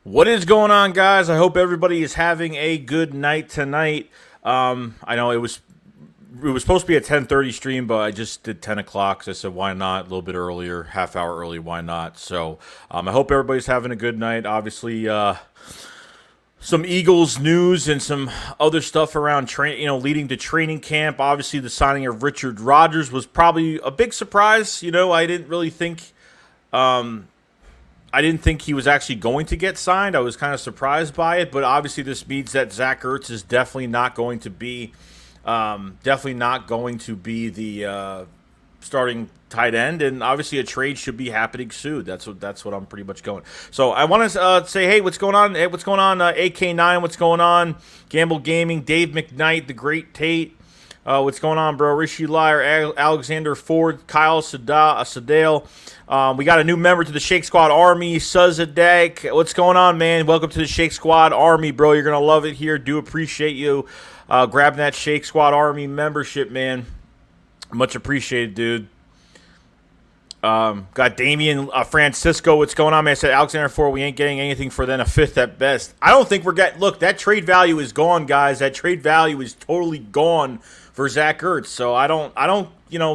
What is going on, guys? I hope everybody is having a good night tonight. I know it was supposed to be a 10:30 stream, but I just did 10 o'clock. So I said, why not? A little bit earlier, half hour early, why not? So I hope everybody's having a good night. Obviously, some Eagles news and some other stuff around leading to training camp. Obviously, the signing of Richard Rodgers was probably a big surprise. I didn't think he was actually going to get signed. I was kind of surprised by it, but obviously this means that Zach Ertz is definitely not going to be, the starting tight end, and obviously a trade should be happening soon. That's what I'm pretty much going. So I want to say, hey, what's going on? Hey, what's going on? AK9, what's going on? Gamble Gaming, Dave McKnight, the Great Tate. What's going on, bro? Rishi Liar, Alexander Ford, Kyle Sadale. We got a new member to the Shake Squad Army, Suzadek. What's going on, man? Welcome to the Shake Squad Army, bro. You're going to love it here. Do appreciate you grabbing that Shake Squad Army membership, man. Much appreciated, dude. Got Damian Francisco. What's going on, man? I said Alexander Ford, we ain't getting anything for then a fifth at best. I don't think we're getting. Look, that trade value is gone, guys. That trade value is totally gone for Zach Ertz. So I don't.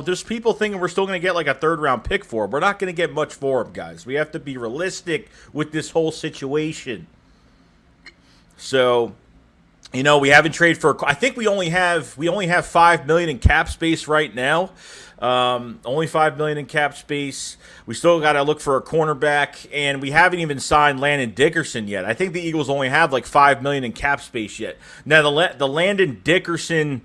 There's people thinking we're still going to get like a third round pick for him. We're not going to get much for him, guys. We have to be realistic with this whole situation. So, we haven't traded for. I think we only have $5 million in cap space right now. Only $5 million in cap space. We still got to look for a cornerback, and we haven't even signed Landon Dickerson yet. I think the Eagles only have like $5 million in cap space yet. Now the Landon Dickerson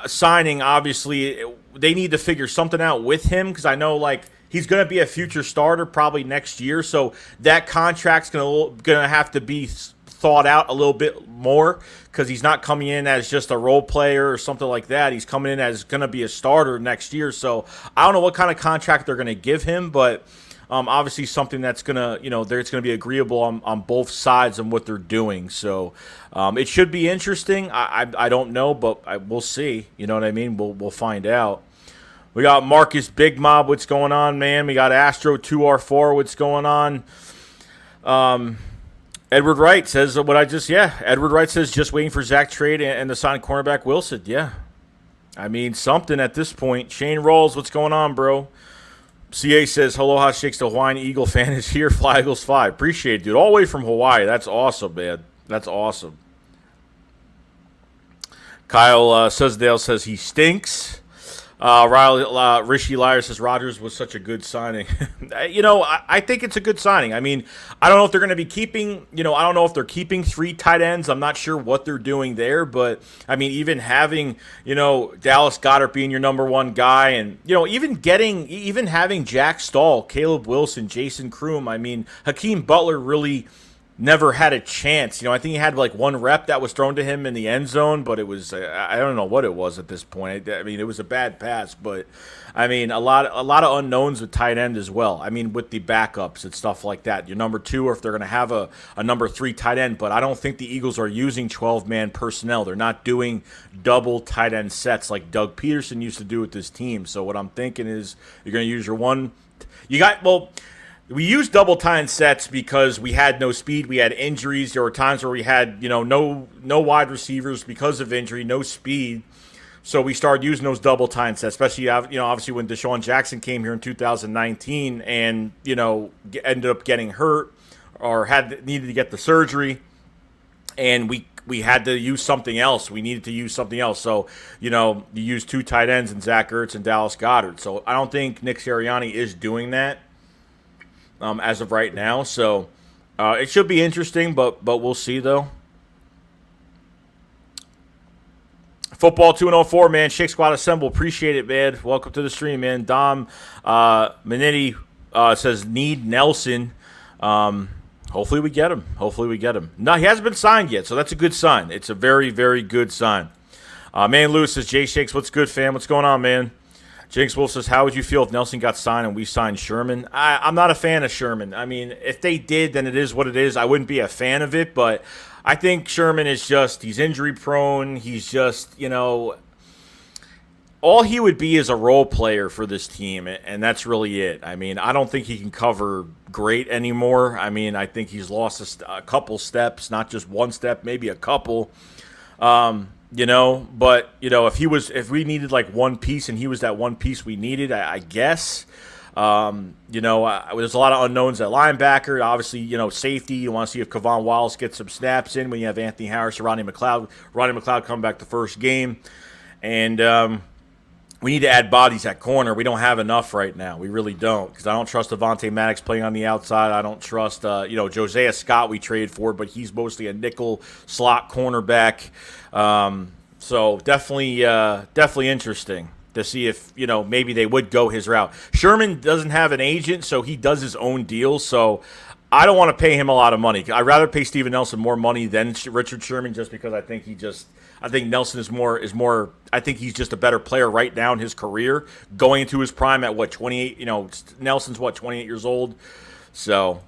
signing, obviously, they need to figure something out with him because I know like he's going to be a future starter probably next year. So that contract's going to have to be thought out a little bit more because he's not coming in as just a role player or something like that. He's coming in as going to be a starter next year. So I don't know what kind of contract they're going to give him, but obviously something that's going to, it's going to be agreeable on both sides on what they're doing. So it should be interesting. I don't know, but we'll see. You know what I mean? We'll find out. We got Marcus Big Mob. What's going on, man? We got Astro 2R4. What's going on? Edward Wright says Edward Wright says just waiting for Zach trade and the sign cornerback Wilson. Yeah. I mean, something at this point. Shane Rolls, what's going on, bro? CA says, hello, Hot Shakes, the Hawaiian Eagle fan is here. Fly Eagles 5. Appreciate it, dude. All the way from Hawaii. That's awesome, man. That's awesome. Kyle Suzdale says he stinks. Rishi Liar says Rodgers was such a good signing. I think it's a good signing. I mean, I don't know if they're going to be keeping, I don't know if they're keeping 3 tight ends. I'm not sure what they're doing there, but I mean, even having, Dallas Goedert being your number 1 guy and, even having Jack Stahl, Caleb Wilson, Jason Kroom, I mean, Hakeem Butler really never had a chance. I think he had like 1 rep that was thrown to him in the end zone, but it was I don't know what it was at this point. I mean, it was a bad pass, but I mean, a lot of unknowns with tight end as well. I mean, with the backups and stuff like that. Your number 2, or if they're going to have a number 3 tight end, but I don't think the Eagles are using 12-man personnel. They're not doing double tight end sets like Doug Peterson used to do with this team. So what I'm thinking is you're going to use your one. We used double time sets because we had no speed. We had injuries. There were times where we had, no wide receivers because of injury, no speed. So we started using those double time sets, especially, obviously when Deshaun Jackson came here in 2019 and, ended up getting hurt or needed to get the surgery. And we had to use something else. We needed to use something else. So, you use 2 tight ends in Zach Ertz and Dallas Goedert. So I don't think Nick Sirianni is doing that. As of right now, so it should be interesting, but we'll see though. Football 204, man. Shake Squad Assemble. Appreciate it, man. Welcome to the stream, man. Dom Minetti says need Nelson. Hopefully we get him. No, he hasn't been signed yet, so that's a good sign. It's a very, very good sign. Man Lewis says Jay Shakes, what's good, fam? What's going on, man? Jinx Wolf says, how would you feel if Nelson got signed and we signed Sherman? I'm not a fan of Sherman. I mean, if they did, then it is what it is. I wouldn't be a fan of it, but I think Sherman is he's injury prone. He's just, all he would be is a role player for this team, and that's really it. I mean, I don't think he can cover great anymore. I mean, I think he's lost a couple steps, not just one step, maybe a couple. But if we needed like one piece and he was that one piece we needed, I guess. There's a lot of unknowns at linebacker. Obviously, safety. You want to see if Kavon Wallace gets some snaps in when you have Anthony Harris or Ronnie McLeod. Ronnie McLeod come back the first game, and we need to add bodies at corner. We don't have enough right now. We really don't, because I don't trust Devontae Maddox playing on the outside. I don't trust, Josiah Scott we traded for, but he's mostly a nickel slot cornerback. So definitely interesting to see if, maybe they would go his route. Sherman doesn't have an agent, so he does his own deals. So I don't want to pay him a lot of money. I'd rather pay Steven Nelson more money than Richard Sherman, just because I think Nelson is more. I think he's just a better player right now in his career, going into his prime at 28. Nelson's 28 years old. So,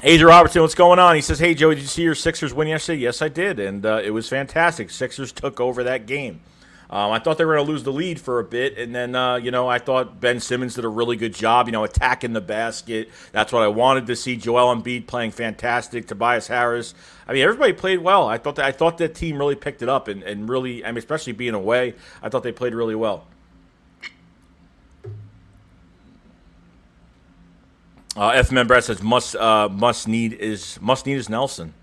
Adrian Robertson, what's going on? He says, "Hey Joey, did you see your Sixers win yesterday?" Yes, I did, and it was fantastic. Sixers took over that game. I thought they were going to lose the lead for a bit, and then, I thought Ben Simmons did a really good job, attacking the basket. That's what I wanted to see. Joel Embiid playing fantastic. Tobias Harris. I mean, everybody played well. I thought that team really picked it up, and really, especially being away, I thought they played really well. FMN Brad says, must need is Nelson.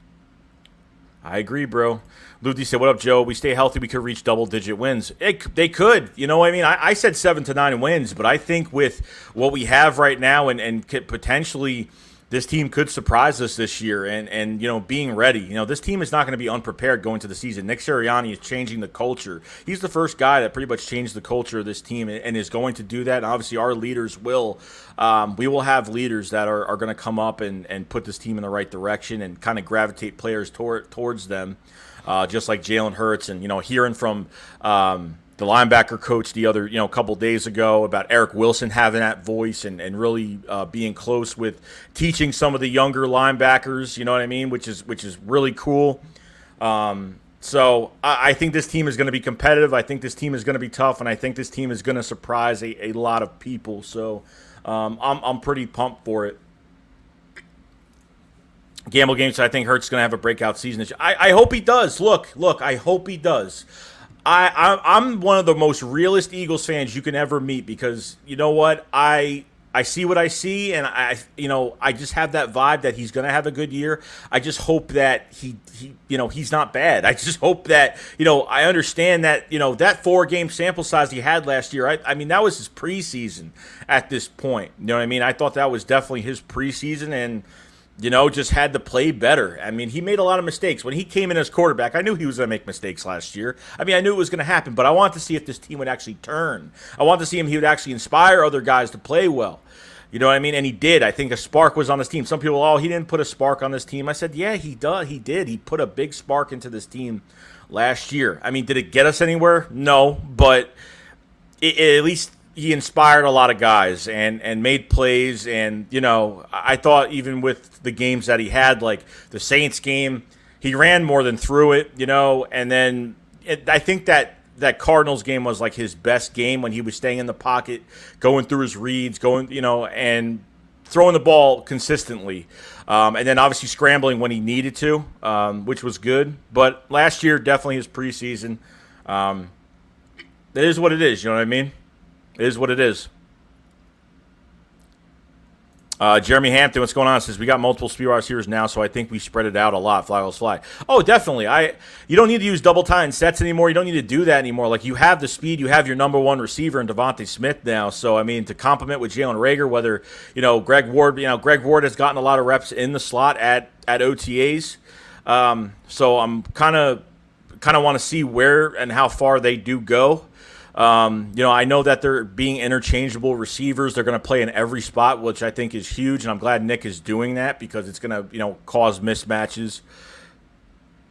I agree, bro. Luthi said, "What up, Joe? We stay healthy, we could reach double-digit wins." They could. I said 7 to 9 wins, but I think with what we have right now and could potentially this team could surprise us this year. And being ready. This team is not going to be unprepared going to the season. Nick Sirianni is changing the culture. He's the first guy that pretty much changed the culture of this team and is going to do that. And obviously, our leaders will. We will have leaders that are going to come up and put this team in the right direction and kind of gravitate players towards them. Just like Jalen Hurts, and hearing from the linebacker coach the other couple days ago about Eric Wilson having that voice and really being close with teaching some of the younger linebackers, you know what I mean, which is really cool. So I think this team is going to be competitive. I think this team is going to be tough, and I think this team is going to surprise a lot of people. So I'm pretty pumped for it. Gamble Games, I think Hurts is going to have a breakout season. I hope he does. Look, I hope he does. I'm one of the most realist Eagles fans you can ever meet, because you know what? I see what I see, and I just have that vibe that he's going to have a good year. I just hope that he's not bad. I just hope that, I understand that, that 4-game sample size he had last year, I mean, that was his preseason at this point. You know what I mean? I thought that was definitely his preseason, and just had to play better. I mean, he made a lot of mistakes. When he came in as quarterback, I knew he was going to make mistakes last year. I mean, I knew it was going to happen, but I wanted to see if this team would actually turn. I wanted to see he would actually inspire other guys to play well. You know what I mean? And he did. I think a spark was on this team. Some people, he didn't put a spark on this team. I said, yeah, he did. He did. He put a big spark into this team last year. I mean, did it get us anywhere? No, but at least he inspired a lot of guys and made plays. And, I thought even with the games that he had, like the Saints game, he ran more than threw it, and then I think that Cardinals game was like his best game when he was staying in the pocket, going through his reads, and throwing the ball consistently. And then obviously scrambling when he needed to, which was good. But last year, definitely his preseason. It is what it is, you know what I mean? It is what it is. Jeremy Hampton, what's going on? Says we got multiple speed wide receivers now, so I think we spread it out a lot. Fly will fly. Oh, definitely. You don't need to use double tight end sets anymore. You don't need to do that anymore. Like, you have the speed. You have your number one receiver in Devontae Smith now. So I mean, to complement with Jalen Reagor, whether Greg Ward. Greg Ward has gotten a lot of reps in the slot at OTAs. So I'm kind of want to see where and how far they do go. I know that they're being interchangeable receivers. They're going to play in every spot, which I think is huge, and I'm glad Nick is doing that, because it's going to, cause mismatches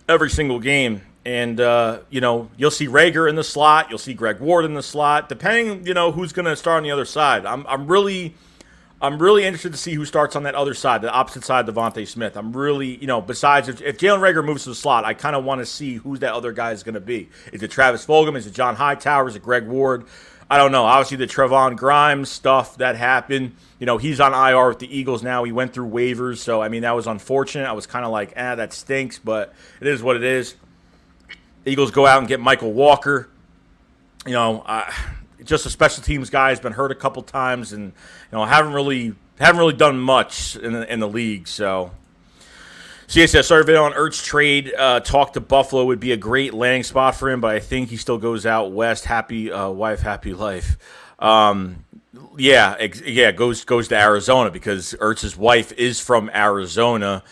every single game. And, you'll see Reagor in the slot. You'll see Greg Ward in the slot, depending, who's going to start on the other side. I'm really I'm really interested to see who starts on that other side, the opposite side of Devontae Smith. I'm really, besides if Jalen Reagor moves to the slot, I kind of want to see who that other guy is going to be. Is it Travis Fulgham? Is it John Hightower? Is it Greg Ward? I don't know. Obviously, the Trevon Grimes stuff that happened, he's on IR with the Eagles now. He went through waivers, so, that was unfortunate. I was kind of like, that stinks, but it is what it is. The Eagles go out and get Michael Walker. Just a special teams guy, has been hurt a couple times, and haven't really done much in the league. So CSS started video on Ertz trade. Talk to Buffalo would be a great landing spot for him, but I think he still goes out west. Happy wife, happy life. Goes to Arizona because Ertz's wife is from Arizona.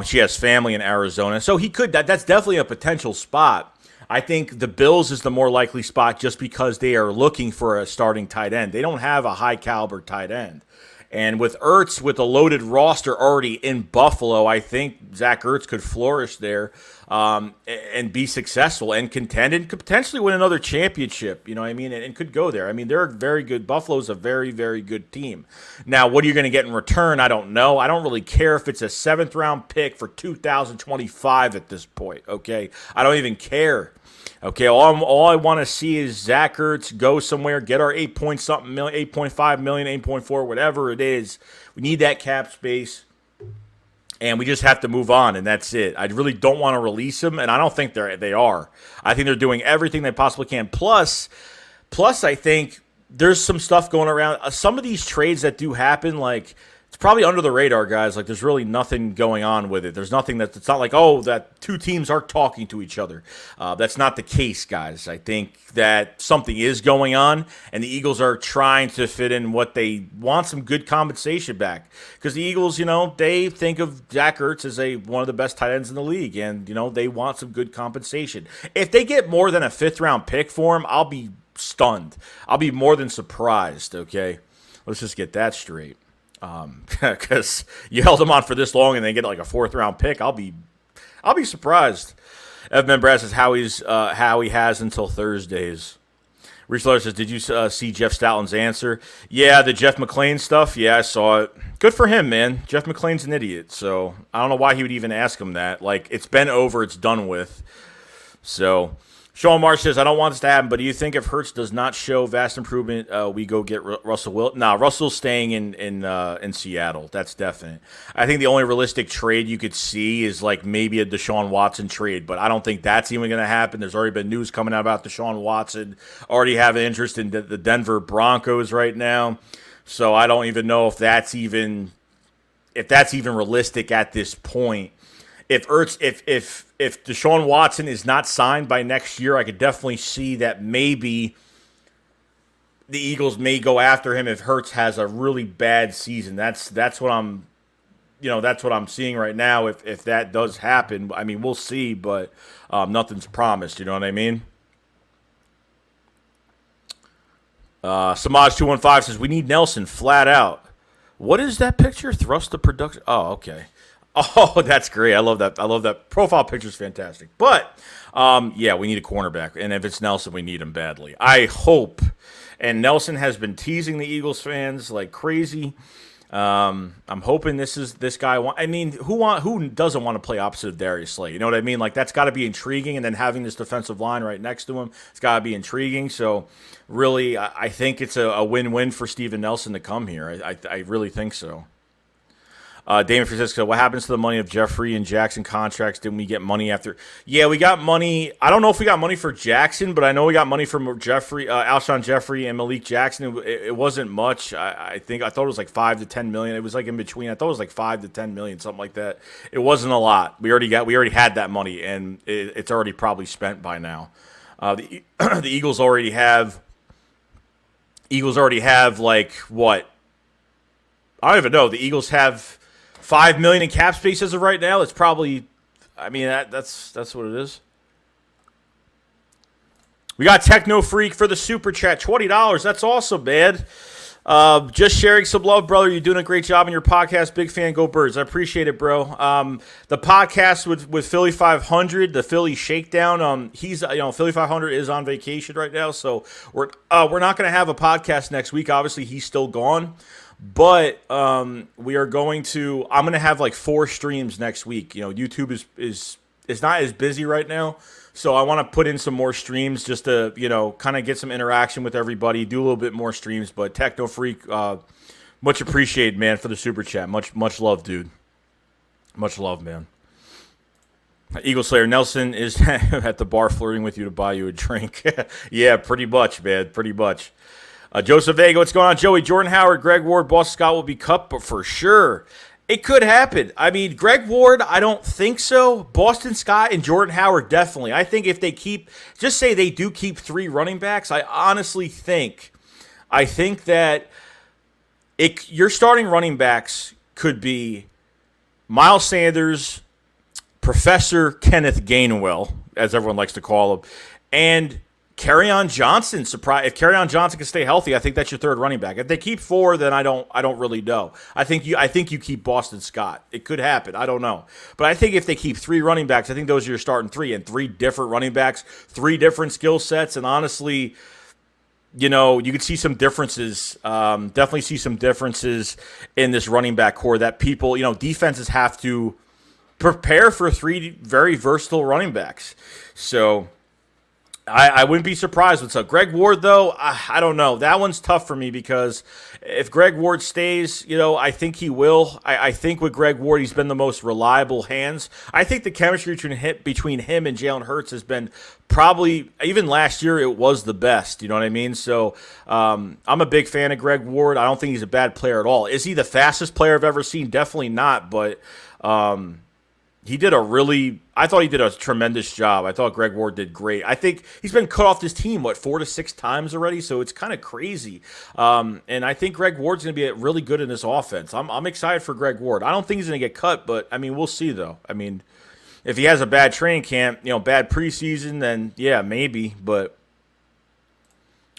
She has family in Arizona, so he could. That's definitely a potential spot. I think the Bills is the more likely spot just because they are looking for a starting tight end. They don't have a high-caliber tight end. And with Ertz, with a loaded roster already in Buffalo, I think Zach Ertz could flourish there and be successful and contend and could potentially win another championship, and could go there. They're very good. Buffalo's a very, very good team. Now, what are you going to get in return? I don't know. I don't really care if it's a 7th-round pick for 2025 at this point, okay? I don't even care. Okay, all I want to see is Zach Ertz go somewhere, get our 8.5 million, 8.4, whatever it is. We need that cap space, and we just have to move on, and that's it. I really don't want to release him, and I don't think they are. I think they're doing everything they possibly can. Plus, I think there's some stuff going around. Some of these trades that do happen, like, it's probably under the radar, guys. Like, there's really nothing going on with it. There's nothing it's not like, that two teams are talking to each other. That's not the case, guys. I think that something is going on, and the Eagles are trying to fit in what they want, some good compensation back. Because the Eagles, they think of Zach Ertz as one of the best tight ends in the league, and, they want some good compensation. If they get more than a 5th-round pick for him, I'll be stunned. I'll be more than surprised, okay? Let's just get that straight. Because you held him on for this long and they get like a 4th-round pick, I'll be surprised. Evan Brad says how he has until Thursdays. Rich Lawler says, did you see Jeff Stoutland's answer? Yeah, the Jeff McClain stuff. Yeah, I saw it. Good for him, man. Jeff McClain's an idiot, so I don't know why he would even ask him that. Like, it's been over, it's done with. So Sean Marsh says, I don't want this to happen, but do you think if Hurts does not show vast improvement, we go get Russell Wilson? Nah, Russell's staying in Seattle. That's definite. I think the only realistic trade you could see is like maybe a Deshaun Watson trade, but I don't think that's even going to happen. There's already been news coming out about Deshaun Watson. Already have an interest in the Denver Broncos right now, so I don't even know if that's even realistic at this point. If Deshaun Watson is not signed by next year, I could definitely see that maybe the Eagles may go after him if Hurts has a really bad season. That's what I'm seeing right now. If that does happen, we'll see, but nothing's promised. You know what I mean? Samaj215 says we need Nelson flat out. What is that picture? Thrust the production. Oh, okay. Oh, that's great. I love that. Profile picture's fantastic. But, we need a cornerback. And if it's Nelson, we need him badly. I hope. And Nelson has been teasing the Eagles fans like crazy. I'm hoping this guy. Who doesn't want to play opposite of Darius Slay? You know what I mean? Like, that's got to be intriguing. And then having this defensive line right next to him, it's got to be intriguing. So, really, I think it's a win-win for Steven Nelson to come here. I really think so. Damon Francisco, what happens to the money of Jeffrey and Jackson contracts? Didn't we get money after? Yeah, we got money. I don't know if we got money for Jackson, but I know we got money from Alshon Jeffrey and Malik Jackson. It wasn't much. I thought it was like $5 to $10 million. It was like in between. I thought it was like $5 to $10 million, something like that. It wasn't a lot. We already had that money, and it's already probably spent by now. The Eagles already have like what? I don't even know. The Eagles have $5 million in cap space as of right now. It's probably, that's what it is. We got Techno Freak for the super chat, $20. That's awesome, man. Just sharing some love, brother. You're doing a great job in your podcast. Big fan. Go Birds. I appreciate it, bro. The podcast with Philly 500, the Philly Shakedown. He's Philly 500 is on vacation right now, so we're not going to have a podcast next week. Obviously, he's still gone. But we are going to. I'm going to have like 4 streams next week. YouTube is not as busy right now, so I want to put in some more streams just to kind of get some interaction with everybody. Do a little bit more streams. But Techno Freak, much appreciated, man, for the super chat. Much love, dude. Much love, man. Eagle Slayer Nelson is at the bar flirting with you to buy you a drink. Yeah, pretty much, man. Pretty much. Joseph Vega, what's going on? Joey, Jordan Howard, Greg Ward, Boston Scott will be cut, but for sure. It could happen. I mean, Greg Ward, I don't think so. Boston Scott and Jordan Howard, definitely. I think if they just say they do keep 3 running backs, I honestly think that your starting running backs could be Miles Sanders, Professor Kenneth Gainwell, as everyone likes to call him, and Kerryon Johnson. If Kerryon Johnson can stay healthy, I think that's your 3rd running back. If they keep 4, then I don't really know. I think you keep Boston Scott. It could happen. I don't know. But I think if they keep 3 running backs, I think those are your starting 3, and 3 different running backs, 3 different skill sets, and honestly, you could see some differences. Definitely see some differences in this running back core that people, defenses have to prepare for 3 very versatile running backs. So I wouldn't be surprised with Greg Ward, though, I don't know. That one's tough for me because if Greg Ward stays, I think he will. I think with Greg Ward, he's been the most reliable hands. I think the chemistry between him and Jalen Hurts has been probably, even last year, it was the best. You know what I mean? So I'm a big fan of Greg Ward. I don't think he's a bad player at all. Is he the fastest player I've ever seen? Definitely not, but I thought he did a tremendous job. I thought Greg Ward did great. I think he's been cut off this team, 4 to 6 times already, so it's kind of crazy. And I think Greg Ward's going to be really good in this offense. I'm excited for Greg Ward. I don't think he's going to get cut, but, we'll see, though. If he has a bad training camp, bad preseason, then, yeah, maybe. But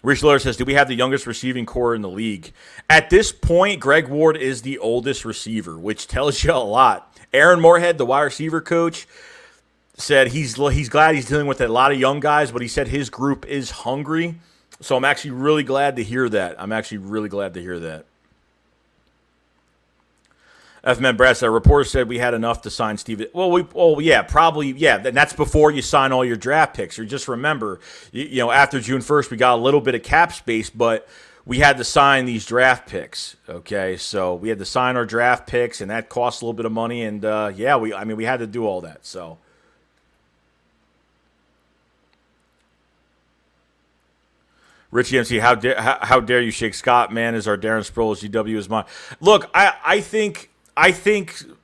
Rich Liller says, do we have the youngest receiving core in the league? At this point, Greg Ward is the oldest receiver, which tells you a lot. Aaron Moorhead, the wide receiver coach, said he's glad he's dealing with a lot of young guys, but he said his group is hungry. So I'm actually really glad to hear that. F-Man Brad said, reporter said we had enough to sign Steve. Probably. And that's before you sign all your draft picks. Or just remember, after June 1st, we got a little bit of cap space, but we had to sign these draft picks, okay? So we had to sign our draft picks, and that cost a little bit of money. And, we had to do all that, so. Richie MC, how dare you shake Scott, man, is our Darren Sproles, GW is mine. Look, I think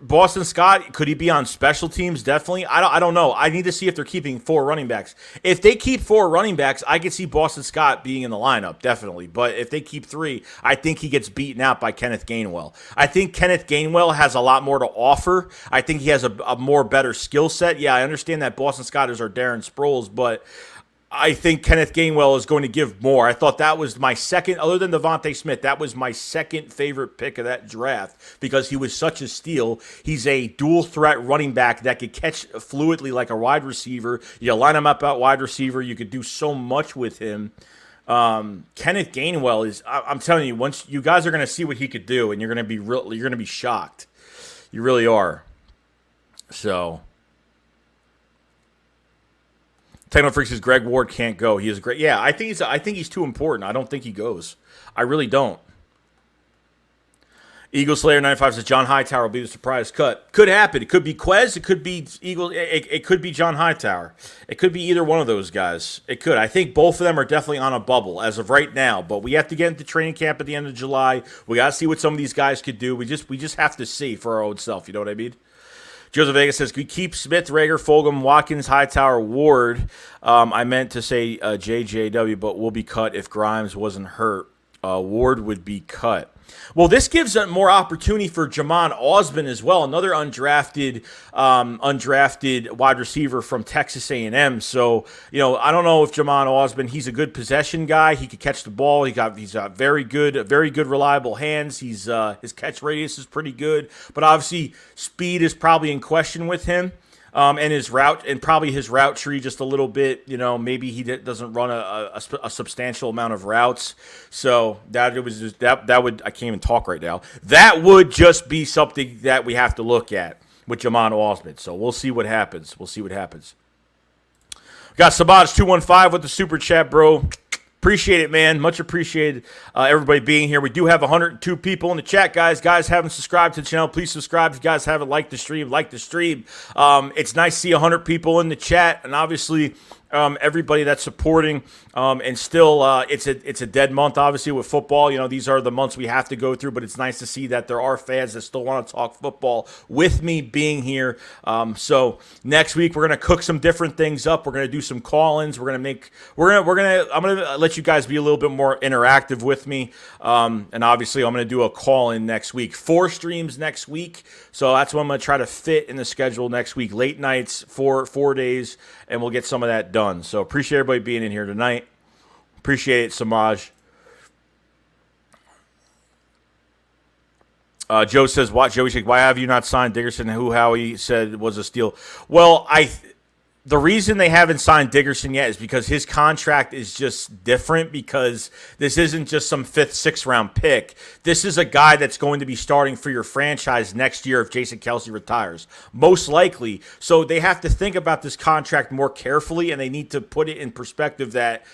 Boston Scott, could he be on special teams? Definitely. I don't know. I need to see if they're keeping 4 running backs. If they keep 4 running backs, I could see Boston Scott being in the lineup, definitely. But if they keep 3, I think he gets beaten out by Kenneth Gainwell. I think Kenneth Gainwell has a lot more to offer. I think he has a more better skill set. Yeah, I understand that Boston Scott is our Darren Sproles, but I think Kenneth Gainwell is going to give more. I thought that was my second, other than Devontae Smith, that was my second favorite pick of that draft because he was such a steal. He's a dual threat running back that could catch fluidly like a wide receiver. You line him up at wide receiver. You could do so much with him. Kenneth Gainwell is, I'm telling you, once you guys are going to see what he could do, and you're going to be shocked. You really are. So. Techno Freak says Greg Ward can't go. He is great. Yeah, I think he's too important. I don't think he goes. I really don't. Eagle Slayer 95 says John Hightower will be the surprise cut. Could happen. It could be Quez. It could be Eagle. It could be John Hightower. It could be either one of those guys. It could. I think both of them are definitely on a bubble as of right now. But we have to get into training camp at the end of July. We got to see what some of these guys could do. We just have to see for our own self. You know what I mean? Joseph Vega says, we keep Smith, Rager, Fulgham, Watkins, Hightower, Ward. I meant to say JJW, but will be cut if Grimes wasn't hurt. Ward would be cut. Well, this gives more opportunity for Jamon Osborne as well, another undrafted wide receiver from Texas A&M. So, I don't know if Jamon Osborne, he's a good possession guy. He could catch the ball. He's got very good, reliable hands. His catch radius is pretty good, but obviously speed is probably in question with him. and his route and probably his route tree just a little bit. Maybe he doesn't run a substantial amount of routes. So that would I can't even talk right now. That would just be something that we have to look at with Jamon Osman. So we'll see what happens. Got Sabaj 215 with the super chat, bro. Appreciate it, man. Much appreciated everybody being here. We do have 102 people in the chat, guys. Guys haven't subscribed to the channel, please subscribe. If you guys haven't liked the stream, like the stream. It's nice to see 100 people in the chat, and obviously everybody that's supporting. And still, it's a dead month, obviously, with football. These are the months we have to go through, but it's nice to see that there are fans that still want to talk football with me being here. So next week we're gonna cook some different things up. We're gonna do some call-ins. I'm gonna let you guys be a little bit more interactive with me. And obviously I'm gonna do a call-in next week. 4 streams next week. So that's what I'm gonna try to fit in the schedule next week. Late nights, 4 days, and we'll get some of that done. So appreciate everybody being in here tonight. Appreciate it, Samaj. Joe says, why have you not signed Dickerson, who Howie said was a steal? Well, the reason they haven't signed Dickerson yet is because his contract is just different, because this isn't just some 5th, 6th round pick. This is a guy that's going to be starting for your franchise next year if Jason Kelce retires, most likely. So they have to think about this contract more carefully, and they need to put it in perspective that,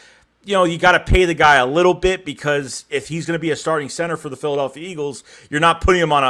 you got to pay the guy a little bit, because if he's going to be a starting center for the Philadelphia Eagles, you're not putting him on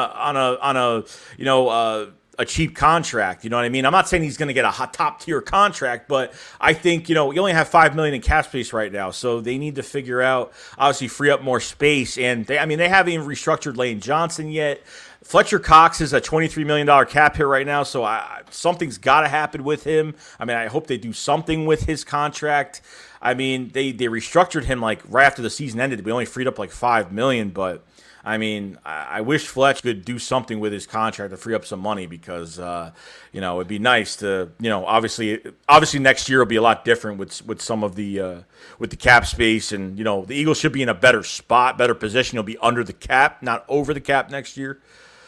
a cheap contract. You know what I mean? I'm not saying he's going to get a top tier contract, but I think, you only have $5 million in cap space right now. So they need to figure out, obviously, free up more space. And they haven't even restructured Lane Johnson yet. Fletcher Cox is a $23 million cap hit right now, so something's got to happen with him. I hope they do something with his contract. They restructured him like right after the season ended. We only freed up like $5 million, but I wish Fletch could do something with his contract to free up some money, because it'd be nice to, obviously next year will be a lot different with some of the with the cap space, and the Eagles should be in a better spot, better position. He'll be under the cap, not over the cap next year.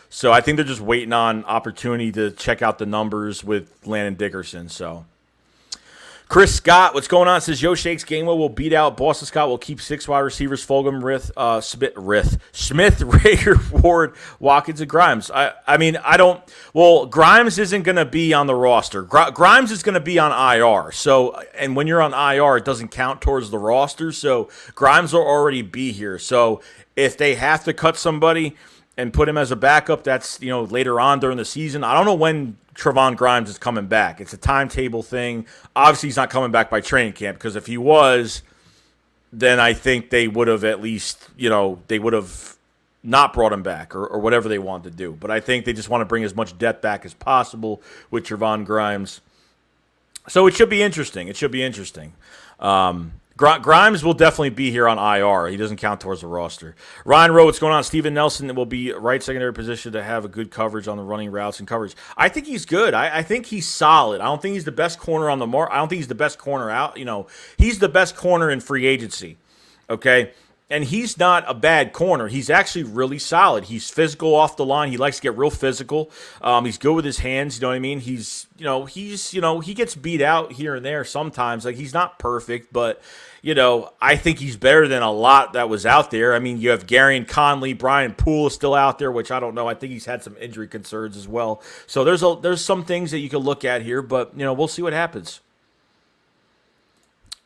So I think they're just waiting on opportunity to check out the numbers with Landon Dickerson. So Chris Scott, what's going on? Says, Yo Shakes, Gainwell will beat out. Boston Scott will keep 6 wide receivers, Fulgham, Smith, Rager, Ward, Watkins, and Grimes. Grimes isn't going to be on the roster. Grimes is going to be on IR. So, and when you're on IR, it doesn't count towards the roster. So Grimes will already be here. So if they have to cut somebody and put him as a backup, that's, later on during the season. I don't know when Trevon Grimes is coming back. It's a timetable thing. Obviously, he's not coming back by training camp, because if he was, then I think they would have at least, they would have not brought him back or whatever they wanted to do. But I think they just want to bring as much depth back as possible with Trevon Grimes. So it should be interesting. Grimes will definitely be here on IR. He doesn't count towards the roster. Ryan Rowe, what's going on? Steven Nelson will be right secondary position to have a good coverage on the running routes and coverage. I think he's good. I think he's solid. I don't think he's the best corner on the mark. I don't think he's the best corner out. He's the best corner in free agency. Okay? And he's not a bad corner. He's actually really solid. He's physical off the line. He likes to get real physical. He's good with his hands. You know what I mean? He gets beat out here and there sometimes. Like, he's not perfect, but I think he's better than a lot that was out there. You have Gary and Conley, Brian Poole is still out there, which I don't know. I think he's had some injury concerns as well. So there's some things that you can look at here, but we'll see what happens.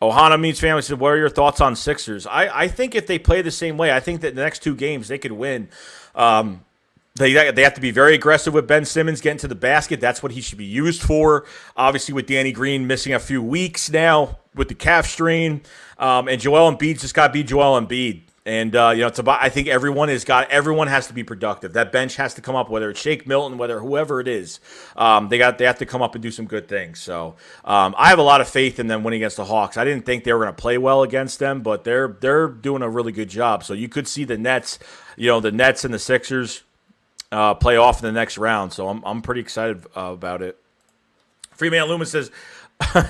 Ohana Meets Family said, what are your thoughts on Sixers? I think if they play the same way, I think that the next 2 games they could win. They have to be very aggressive with Ben Simmons getting to the basket. That's what he should be used for. Obviously, with Danny Green missing a few weeks now with the calf strain, and Joel Embiid just got to be Joel Embiid. And I think everyone has to be productive. That bench has to come up, whether it's Shake Milton, whether whoever it is. They have to come up and do some good things. So I have a lot of faith in them winning against the Hawks. I didn't think they were going to play well against them, but they're doing a really good job. So you could see the Nets and the Sixers play off in the next round. So I'm pretty excited about it. Freeman Loomis says,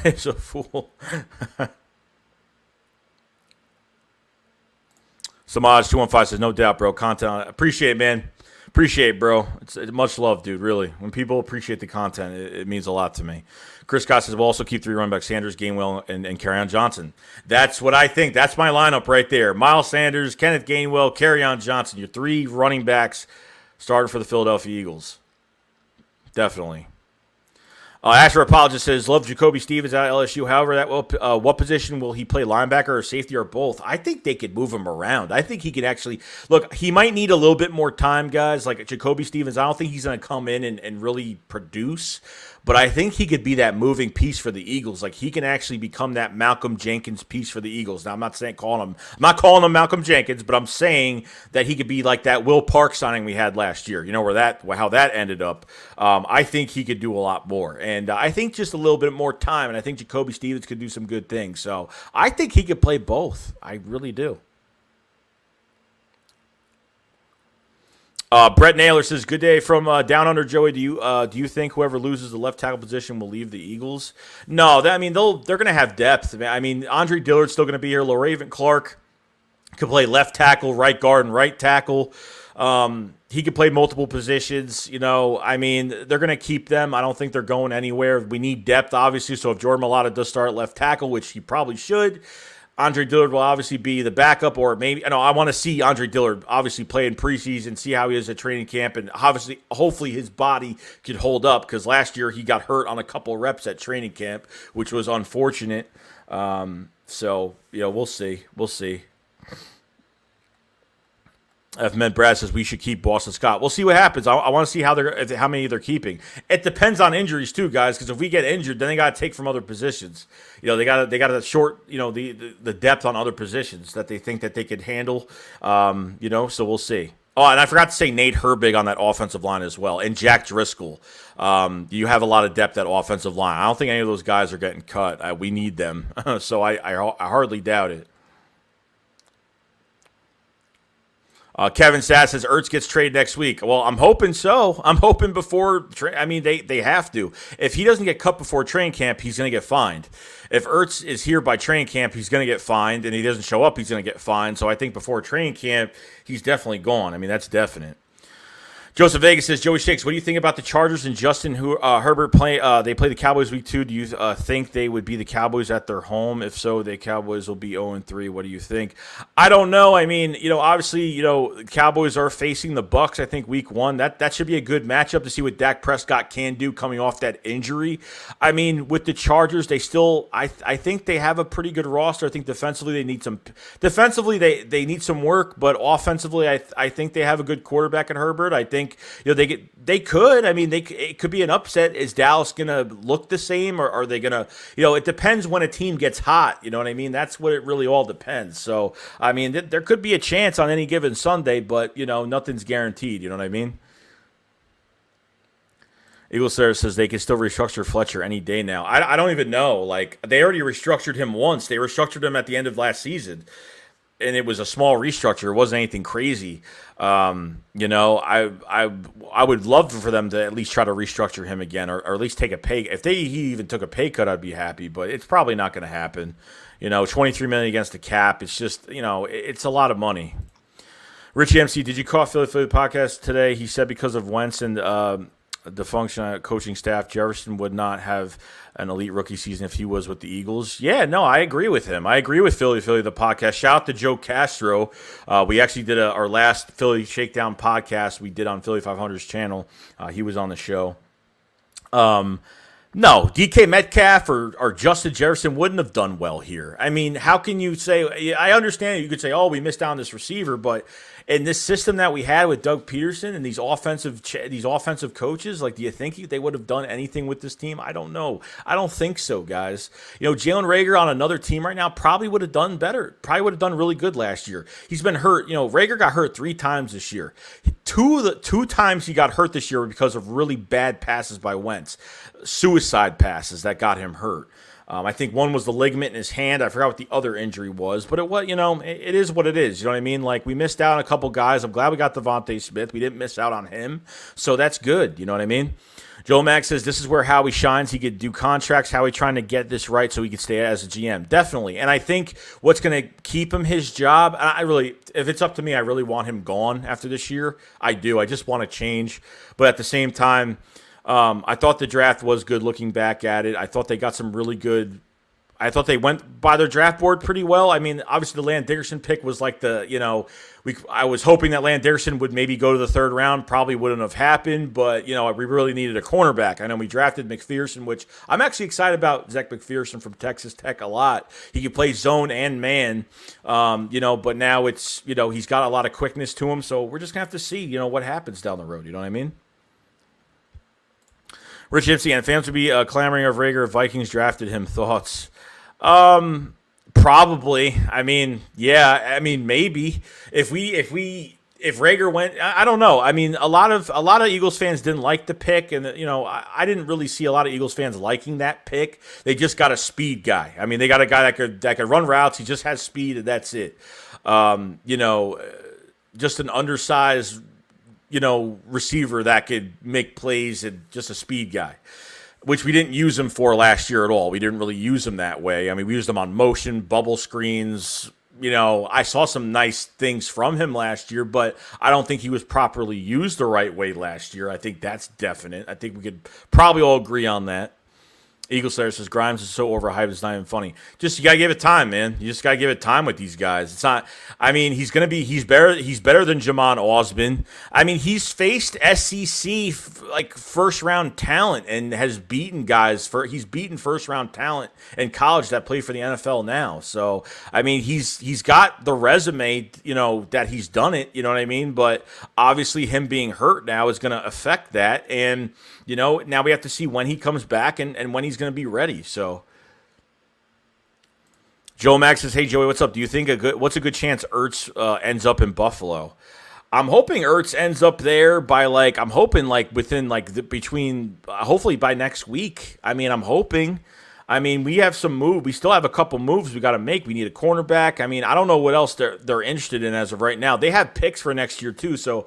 "It's a fool." Samaj 215 says, no doubt, bro. Content on it. Appreciate it, man. Appreciate it, bro. It's much love, dude, really. When people appreciate the content, it means a lot to me. Chris Scott says, we'll also keep 3 running backs, Sanders, Gainwell, and Kerryon Johnson. That's what I think. That's my lineup right there. Miles Sanders, Kenneth Gainwell, Kerryon Johnson. Your 3 running backs starting for the Philadelphia Eagles. Definitely. Asher Apologist says, love Jacoby Stevens out at LSU. However, what position will he play, linebacker or safety or both? I think they could move him around. I think he could actually – look, he might need a little bit more time, guys. Like Jacoby Stevens, I don't think he's going to come in and really produce. But I think he could be that moving piece for the Eagles. Like, he can actually become that Malcolm Jenkins piece for the Eagles. Now, I'm not calling him Malcolm Jenkins, but I'm saying that he could be like that Will Park signing we had last year. You know how that ended up. I think he could do a lot more, and I think just a little bit more time. And I think Jacoby Stevens could do some good things. So I think he could play both. I really do. Brett Naylor says, good day from down under, Joey. Do you think whoever loses the left tackle position will leave the Eagles? No, they're going to have depth. I mean, Andre Dillard's still going to be here. LaRaven Clark could play left tackle, right guard, and right tackle. He could play multiple positions. They're going to keep them. I don't think they're going anywhere. We need depth, obviously. So if Jordan Mailata does start at left tackle, which he probably should, Andre Dillard will obviously be the backup, or maybe I want to see Andre Dillard obviously play in preseason, see how he is at training camp, and hopefully his body could hold up, because last year he got hurt on a couple of reps at training camp, which was unfortunate. So we'll see. Brad says we should keep Boston Scott. We'll see what happens. I want to see how many they're keeping. It depends on injuries too, guys. Because if we get injured, then they got to take from other positions. They got to short the depth on other positions that they think that they could handle. So we'll see. Oh, and I forgot to say Nate Herbig on that offensive line as well, and Jack Driscoll. You have a lot of depth at offensive line. I don't think any of those guys are getting cut. We need them, so I hardly doubt it. Kevin Sass says Ertz gets traded next week. Well, I'm hoping so. I'm hoping before. They have to. If he doesn't get cut before training camp, he's going to get fined. If Ertz is here by training camp, he's going to get fined, and he doesn't show up, he's going to get fined. So I think before training camp, he's definitely gone. That's definite. Joseph Vegas says, Joey Shakes, what do you think about the Chargers and Justin Herbert play? They play the Cowboys week 2. Do you think they would be the Cowboys at their home? If so, the Cowboys will be 0-3. What do you think? I don't know. Obviously, Cowboys are facing the Bucs, I think, week 1. That should be a good matchup to see what Dak Prescott can do coming off that injury. With the Chargers, they still, I think they have a pretty good roster. I think defensively they need some work, but offensively, I think they have a good quarterback in Herbert. I think they could. It could be an upset. Is Dallas going to look the same, or are they going to? It depends when a team gets hot. You know what I mean? That's what it really all depends. So there could be a chance on any given Sunday, but nothing's guaranteed. You know what I mean? Eagle Sarah says they can still restructure Fletcher any day now. I don't even know. They already restructured him once. They restructured him at the end of last season, and it was a small restructure. It wasn't anything crazy. I would love for them to at least try to restructure him again, or at least take a pay. If he even took a pay cut, I'd be happy. But it's probably not going to happen. $23 million against the cap. It's just it's a lot of money. Richie MC, did you call Philly podcast today? He said because of Wentz and the function coaching staff, Jefferson would not have an elite rookie season if he was with the Eagles. Yeah, no, I agree with him. I agree with Philly the podcast. Shout out to Joe Castro. We actually did our last Philly Shakedown podcast we did on Philly 500's channel. He was on the show. No, DK Metcalf or Justin Jefferson wouldn't have done well here. How can you say – I understand you could say, we missed out on this receiver, but in this system that we had with Doug Peterson and these offensive coaches, do you think they would have done anything with this team? I don't know. I don't think so, guys. Jalen Reagor on another team right now probably would have done better. Probably would have done really good last year. He's been hurt. Reagor got hurt 3 times this year. Two times he got hurt this year because of really bad passes by Wentz. Suicide passes that got him hurt. I think one was the ligament in his hand. I forgot what the other injury was, but it is what it is. You know what I mean? Like, we missed out on a couple guys. I'm glad we got Devontae Smith. We didn't miss out on him, so that's good. You know what I mean? Joe Mack says this is where Howie shines. He could do contracts. Howie trying to get this right so he could stay as a GM. Definitely. And I think what's going to keep him his job, if it's up to me, I really want him gone after this year. I do. I just want to change. But at the same time, I thought the draft was good looking back at it. I thought they got some really good. I thought they went by their draft board pretty well. I mean, obviously the Landon Dickerson pick was like I was hoping that Landon Dickerson would maybe go to the third round. Probably wouldn't have happened, but, we really needed a cornerback. I know we drafted McPherson, which I'm actually excited about Zach McPherson from Texas Tech a lot. He can play zone and man, but now it's, he's got a lot of quickness to him. So we're just going to have to see, what happens down the road. You know what I mean? Rich Ipsy, and fans would be clamoring of Rager if Vikings drafted him. Thoughts? Probably. I mean, yeah. I mean, maybe if Rager went, I don't know. I mean, a lot of Eagles fans didn't like the pick, and I didn't really see a lot of Eagles fans liking that pick. They just got a speed guy. I mean, they got a guy that could run routes. He just has speed, and that's it. Just an undersized, receiver that could make plays and just a speed guy, which we didn't use him for last year at all. We didn't really use him that way. I mean, we used him on motion, bubble screens. I saw some nice things from him last year, but I don't think he was properly used the right way last year. I think that's definite. I think we could probably all agree on that. Eagle Slayer says Grimes is so overhyped it's not even funny. Just you gotta give it time, man. You just gotta give it time with these guys. It's not. I mean, he's better. He's better than Jamon Osborne. I mean, he's faced SEC first round talent and has beaten guys. He's beaten first round talent in college that play for the NFL now. So I mean, he's got the resume, that he's done it. You know what I mean? But obviously, him being hurt now is going to affect that. And now we have to see when he comes back and when he's going to be ready. So Joe Max says, hey, Joey, what's up? Do you think what's a good chance Ertz ends up in Buffalo? I'm hoping Ertz ends up there by between hopefully by next week. I mean, I'm hoping. I mean, we have some move. We still have a couple moves we got to make. We need a cornerback. I mean, I don't know what else they're interested in as of right now. They have picks for next year too, so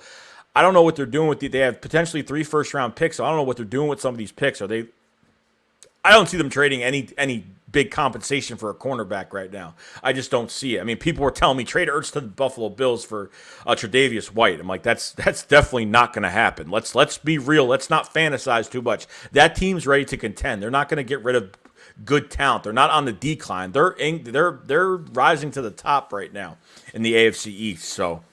I don't know what they're doing with they have potentially 3 first-round picks, so I don't know what they're doing with some of these picks. I don't see them trading any big compensation for a cornerback right now. I just don't see it. I mean, people were telling me trade Ertz to the Buffalo Bills for Tre'Davious White. I'm like, that's definitely not going to happen. Let's be real. Let's not fantasize too much. That team's ready to contend. They're not going to get rid of good talent. They're not on the decline. They're rising to the top right now in the AFC East. So.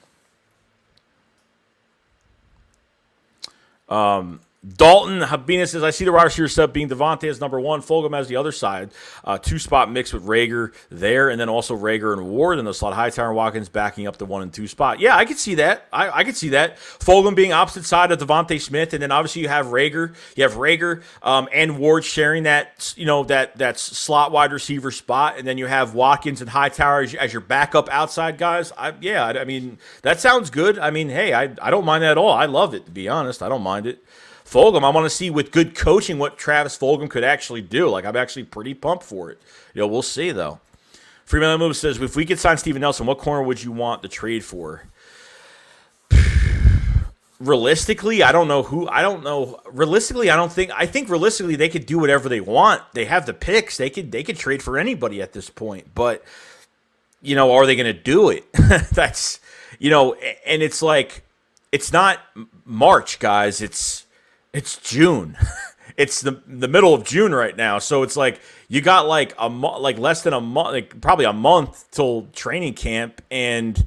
Dalton Habina says, I see the wide receiver set being Devontae as number 1, Fulgham as the other side. 2-spot mix with Rager there, and then also Rager and Ward in the slot. Hightower and Watkins backing up the 1 and 2 spot. Yeah, I could see that. I could see that. Fulgham being opposite side of Devontae Smith, and then obviously you have Rager. You have Rager and Ward sharing that slot wide receiver spot, and then you have Watkins and Hightower as your backup outside guys. I mean, that sounds good. I mean, hey, I don't mind that at all. I love it, to be honest. I don't mind it. Fulgham, I want to see with good coaching what Travis Fulgham could actually do. Like, I'm actually pretty pumped for it. We'll see, though. Freeman Move says, if we could sign Steven Nelson, what corner would you want the trade for? Realistically, I don't know who. I don't know. Realistically, I think realistically they could do whatever they want. They have the picks. They could trade for anybody at this point. But, are they going to do it? That's, and it's like, it's not March, guys. It's June. It's the middle of June right now, so it's like you got less than a month, probably a month till training camp, and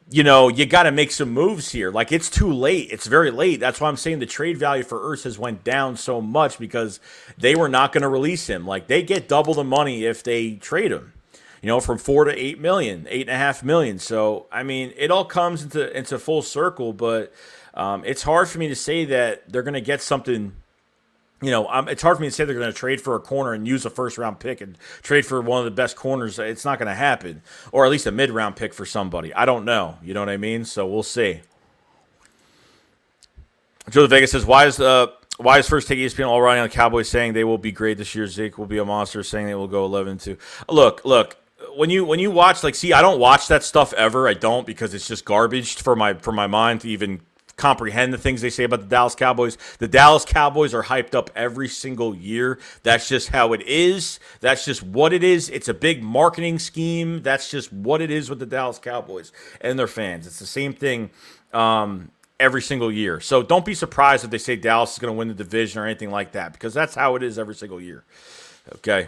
you got to make some moves here. Like, it's too late. It's very late. That's why I'm saying the trade value for Ertz has went down so much because they were not going to release him. Like, they get double the money if they trade him. From $4 to $8 million, $8.5 million. So I mean, it all comes into full circle, but. It's hard for me to say that they're going to get something, it's hard for me to say they're going to trade for a corner and use a first-round pick and trade for one of the best corners. It's not going to happen, or at least a mid-round pick for somebody. I don't know. You know what I mean? So we'll see. Joe Vegas says, why is Why is first take ESPN all riding on the Cowboys saying they will be great this year? Zeke will be a monster, saying they will go 11-2. Look. When you watch, like, see, I don't watch that stuff ever. I don't, because it's just garbage for my mind to even comprehend the things they say about the Dallas Cowboys. The Dallas Cowboys are hyped up every single year. That's just how it is. That's just what it is. It's a big marketing scheme. That's just what it is with the Dallas Cowboys and their fans. It's the same thing every single year. So don't be surprised if they say Dallas is going to win the division or anything like that, because that's how it is every single year. Okay.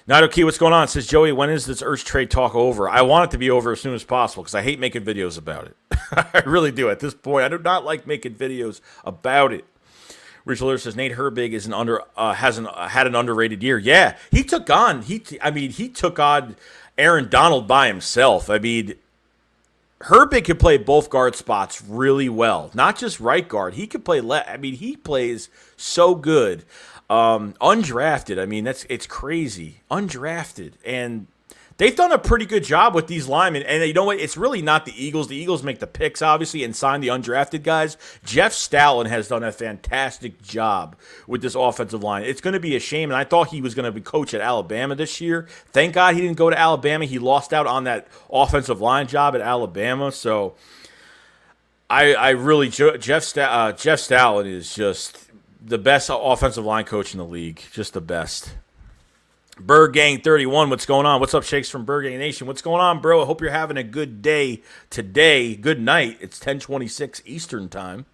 Not okay. What's going on? It says, Joey, when is this Ertz trade talk over? I want it to be over as soon as possible because I hate making videos about it. I really do. At this point, I do not like making videos about it. Rachel Lewis says Nate Herbig is had an underrated year. Yeah, he took on Aaron Donald by himself. I mean, Herbig could play both guard spots really well, not just right guard. He could play left. I mean, he plays so good. Undrafted. I mean, it's crazy. Undrafted. And they've done a pretty good job with these linemen. And you know what? It's really not the Eagles. The Eagles make the picks, obviously, and sign the undrafted guys. Jeff Stalin has done a fantastic job with this offensive line. It's going to be a shame. And I thought he was going to be coach at Alabama this year. Thank God he didn't go to Alabama. He lost out on that offensive line job at Alabama. So I really, Jeff Stalin is just the best offensive line coach in the league. Just the best. Bird Gang 31, what's going on? What's up, Shakes from Bird Gang Nation? What's going on, bro? I hope you're having a good day today. Good night. It's 10:26 Eastern time.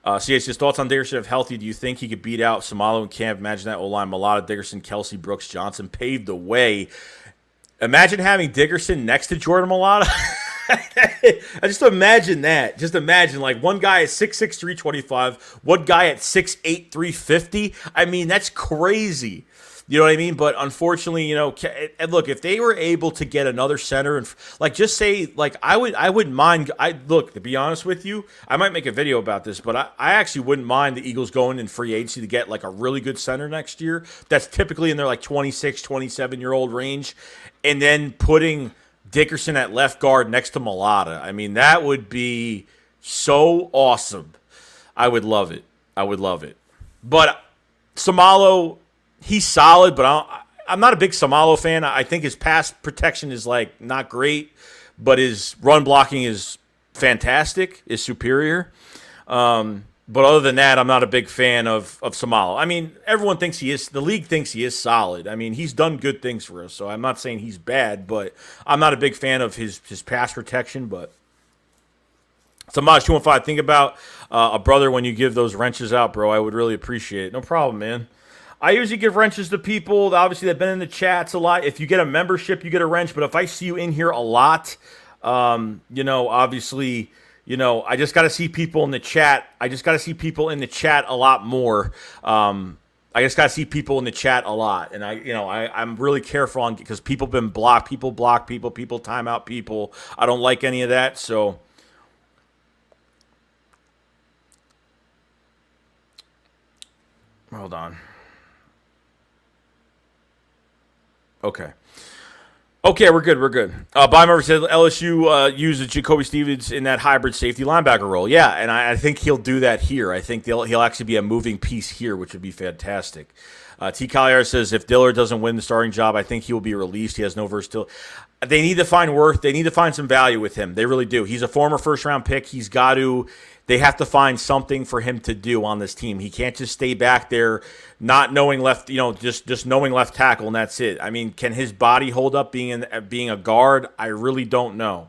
CH, his thoughts on Dickerson if healthy. Do you think he could beat out Samalo and Camp? Imagine that O-line. Malata, Dickerson, Kelsey, Brooks, Johnson paved the way. Imagine having Dickerson next to Jordan Malata. I just imagine that. Just imagine, like, one guy at 6'6", 325, one guy at 6'8", 350. I mean, that's crazy. You know what I mean? But unfortunately, you know, and look, if they were able to get another center and, like, just say, like, I wouldn't mind. Look, to be honest with you, I might make a video about this, but I actually wouldn't mind the Eagles going in free agency to get, like, a really good center next year. That's typically in their, like, 26, 27-year-old range, and then putting Dickerson at left guard next to Malata. I mean, that would be so awesome. I would love it. But Samalo, he's solid, but I'm not a big Samalo fan. I think his pass protection is, like, not great, but his run blocking is fantastic, is superior. But other than that, I'm not a big fan of Samalo. I mean, everyone thinks he is. The league thinks he is solid. I mean, he's done good things for us, so I'm not saying he's bad, but I'm not a big fan of his pass protection. But Samaj 215, think about a brother when you give those wrenches out, bro. I would really appreciate it. No problem, man. I usually give wrenches to people, obviously, that have been in the chats a lot. If you get a membership, you get a wrench. But if I see you in here a lot, you know, obviously, you know, I just got to see people in the chat. I just got to see people in the chat a lot more. I just got to see people in the chat a lot. And I'm really careful on, because people have been blocked. People block people. People time out people. I don't like any of that. So hold on. Okay, we're good. Bob Murphy said LSU uses Jacoby Stevens in that hybrid safety linebacker role. Yeah, and I think he'll do that here. I think he'll actually be a moving piece here, which would be fantastic. T. Collier says if Dillard doesn't win the starting job, I think he will be released. He has no versatility. They need to find worth. They need to find some value with him. They really do. He's a former first-round pick. They have to find something for him to do on this team. He can't just stay back there not knowing just knowing left tackle, and that's it. I mean, can his body hold up being a guard? I really don't know.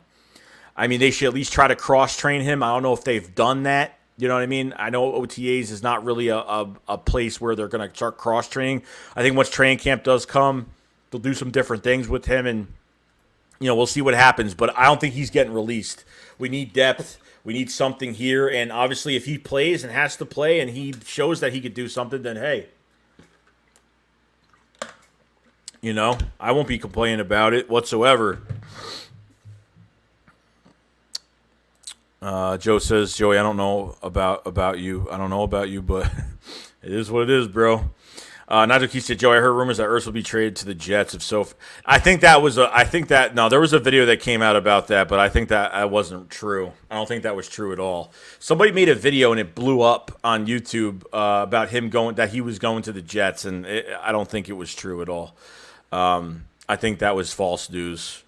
I mean, they should at least try to cross-train him. I don't know if they've done that. You know what I mean? I know OTAs is not really a place where they're going to start cross-training. I think once training camp does come, they'll do some different things with him, and we'll see what happens. But I don't think he's getting released. We need depth. We need something here. And obviously, if he plays and has to play and he shows that he could do something, then hey, I won't be complaining about it whatsoever. Joe says, Joey, I don't know about you. I don't know about you, but it is what it is, bro. Najuki said, Joe, I heard rumors that Ertz will be traded to the Jets. If so, no, there was a video that came out about that, but I think that wasn't true. I don't think that was true at all. Somebody made a video and it blew up on YouTube about that he was going to the Jets, and I don't think it was true at all. I think that was false news.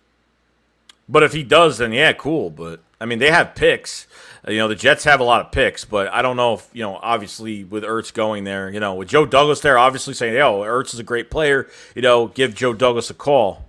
But if he does, then yeah, cool. But I mean, they have picks. The Jets have a lot of picks, but I don't know if, obviously with Ertz going there, with Joe Douglas there, obviously saying, Ertz is a great player, give Joe Douglas a call.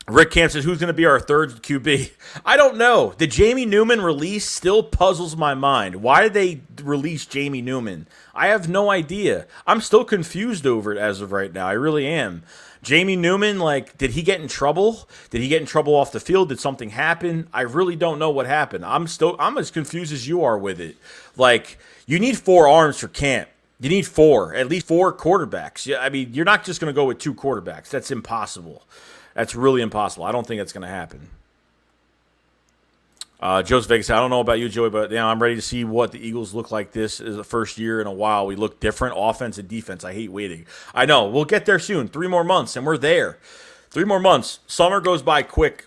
Rick Camp says, who's going to be our third QB? I don't know. The Jamie Newman release still puzzles my mind. Why did they release Jamie Newman? I have no idea. I'm still confused over it as of right now. I really am. Jamie Newman, did he get in trouble? Did he get in trouble off the field? Did something happen? I really don't know what happened. I'm as confused as you are with it. You need 4 arms for camp. You need 4, at least 4 quarterbacks. Yeah, I mean, you're not just going to go with 2 quarterbacks. That's impossible. That's really impossible. I don't think that's going to happen. Joe's Vegas, I don't know about you, Joey, but I'm ready to see what the Eagles look like. This is the first year in a while. We look different, offense and defense. I hate waiting. I know. We'll get there soon. 3 more months, and we're there. 3 more months. Summer goes by quick.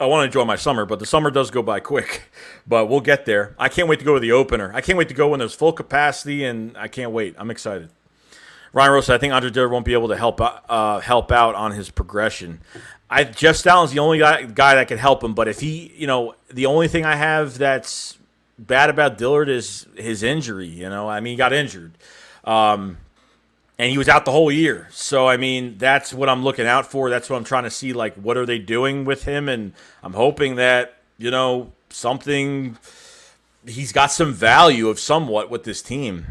I want to enjoy my summer, but the summer does go by quick. But we'll get there. I can't wait to go to the opener. I can't wait to go when there's full capacity, and I can't wait. I'm excited. Ryan Rose said, I think Andre Dillard won't be able to help out on his progression. Jeff Stallin's the only guy that can help him, but if he, the only thing I have that's bad about Dillard is his injury. He got injured. And he was out the whole year. So, that's what I'm looking out for. That's what I'm trying to see, what are they doing with him? And I'm hoping that, he's got some value of somewhat with this team.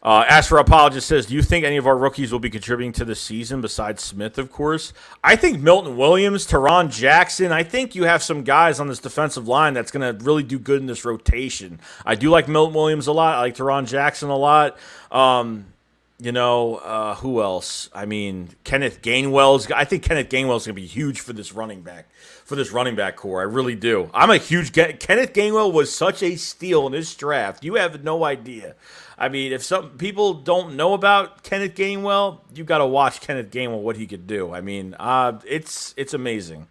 As for Apologist says, do you think any of our rookies will be contributing to the season besides Smith, of course? I think Milton Williams, Teron Jackson, I think you have some guys on this defensive line that's going to really do good in this rotation. I do like Milton Williams a lot. I like Teron Jackson a lot. Who else? Kenneth Gainwell's. I think Kenneth Gainwell's going to be huge for this running back core. I really do. I'm a huge Kenneth Gainwell was such a steal in this draft. You have no idea. If some people don't know about Kenneth Gainwell, you got to watch Kenneth Gainwell, what he could do. It's amazing.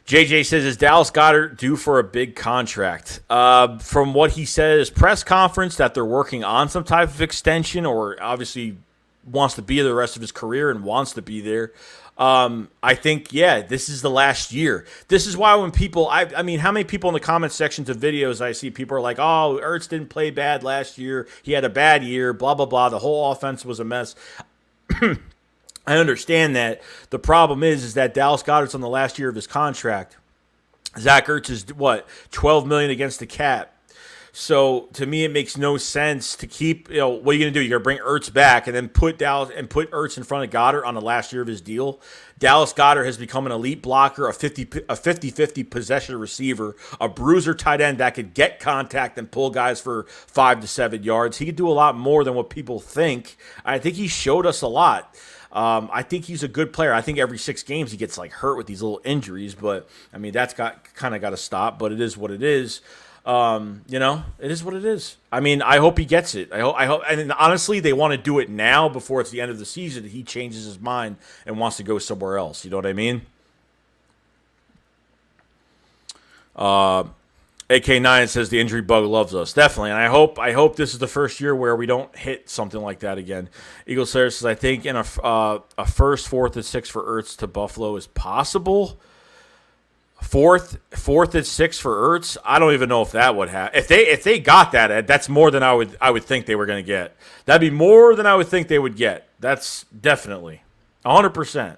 JJ says, is Dallas Goedert due for a big contract? From what he said at his press conference, that they're working on some type of extension, or obviously wants to be there the rest of his career and wants to be there. I think, this is the last year. This is why when people, how many people in the comment sections of videos I see, people are like, oh, Ertz didn't play bad last year. He had a bad year, blah, blah, blah. The whole offense was a mess. I understand that. The problem is that Dallas Goedert's on the last year of his contract. Zach Ertz is, $12 million against the cap. So to me, it makes no sense to keep. What are you going to do? You're going to bring Ertz back and then put Ertz in front of Goddard on the last year of his deal. Dallas Goedert has become an elite blocker, a 50-50 possession receiver, a bruiser tight end that could get contact and pull guys for 5 to 7 yards. He could do a lot more than what people think. I think he showed us a lot. I think he's a good player. I think every 6 games he gets hurt with these little injuries, but that's got to stop. But it is what it is. It is what it is. I hope he gets it. I hope, and honestly, they want to do it now before it's the end of the season. He changes his mind and wants to go somewhere else. You know what I mean? AK9 says the injury bug loves us. Definitely. And I hope this is the first year where we don't hit something like that again. Eagle Slayer says, I think in a first, 4th, and 6th for Ertz to Buffalo is possible. Fourth and 6 for Ertz. I don't even know if that would happen. If they got that, that's more than I would think they were going to get. That'd be more than I would think they would get. That's definitely 100%.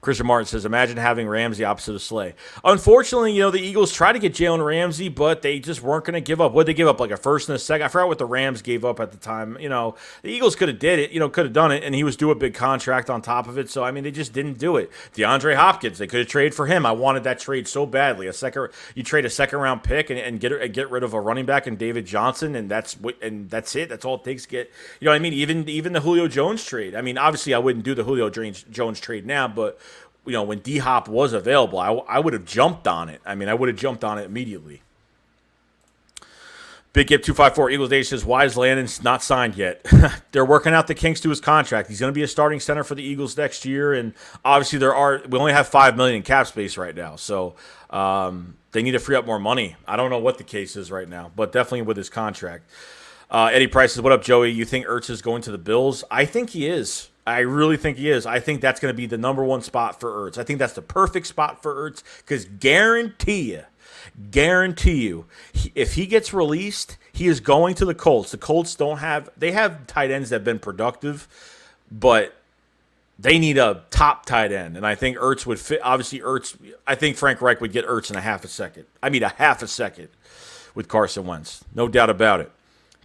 Christian Martin says, imagine having Ramsey opposite of Slay. Unfortunately, the Eagles tried to get Jalen Ramsey, but they just weren't going to give up. What did they give up, a first and a second? I forgot what the Rams gave up at the time. The Eagles could have did it, could have done it, and he was due a big contract on top of it. So, they just didn't do it. DeAndre Hopkins, they could have traded for him. I wanted that trade so badly. You trade a second-round pick and get rid of a running back and David Johnson, and that's it. That's all it takes to get, even the Julio Jones trade. Obviously, I wouldn't do the Julio Jones trade now, but when D-Hop was available, I would have jumped on it. I would have jumped on it immediately. Big Gip 254 Eagles Day says, why is Landon not signed yet? They're working out the kinks to his contract. He's going to be a starting center for the Eagles next year, and obviously we only have $5 million in cap space right now, so they need to free up more money. I don't know what the case is right now, but definitely with his contract. Eddie Price says, what up, Joey? You think Ertz is going to the Bills? I think he is. I really think he is. I think that's going to be the number one spot for Ertz. I think that's the perfect spot for Ertz because guarantee you, if he gets released, he is going to the Colts. The Colts they have tight ends that have been productive, but they need a top tight end. And I think Ertz would fit. Obviously, I think Frank Reich would get Ertz in a half a second with Carson Wentz. No doubt about it.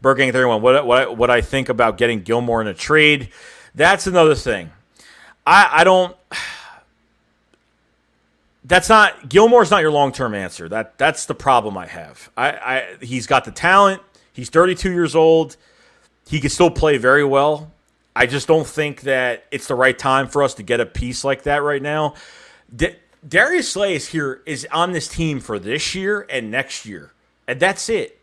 Burgang 31, what I think about getting Gilmore in a trade, that's another thing. Gilmore's not your long-term answer. That's the problem I have. He's got the talent. He's 32 years old. He can still play very well. I just don't think that it's the right time for us to get a piece like that right now. Darius Slay is on this team for this year and next year, and that's it.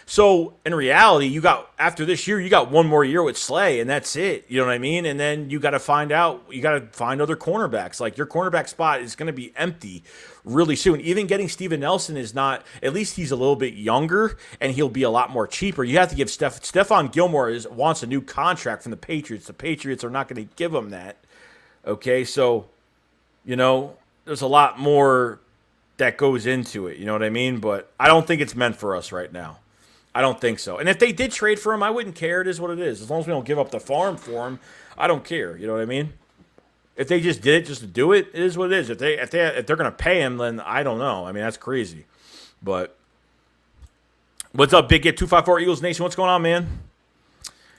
So, in reality, after this year, you got one more year with Slay, and that's it. You know what I mean? And then you got to find other cornerbacks. Like, your cornerback spot is going to be empty really soon. Even getting Steven Nelson is not, at least he's a little bit younger, and he'll be a lot more cheaper. You have to give Stephon Gilmore wants a new contract from the Patriots. The Patriots are not going to give him that. Okay, so, there's a lot more that goes into it. You know what I mean? But I don't think it's meant for us right now. I don't think so. And if they did trade for him, I wouldn't care. It is what it is. As long as we don't give up the farm for him, I don't care. You know what I mean? If they just did it just to do it, it is what it is. If they're going to pay him, then I don't know. I mean, that's crazy. But what's up, Big Get 254 Eagles Nation? What's going on, man?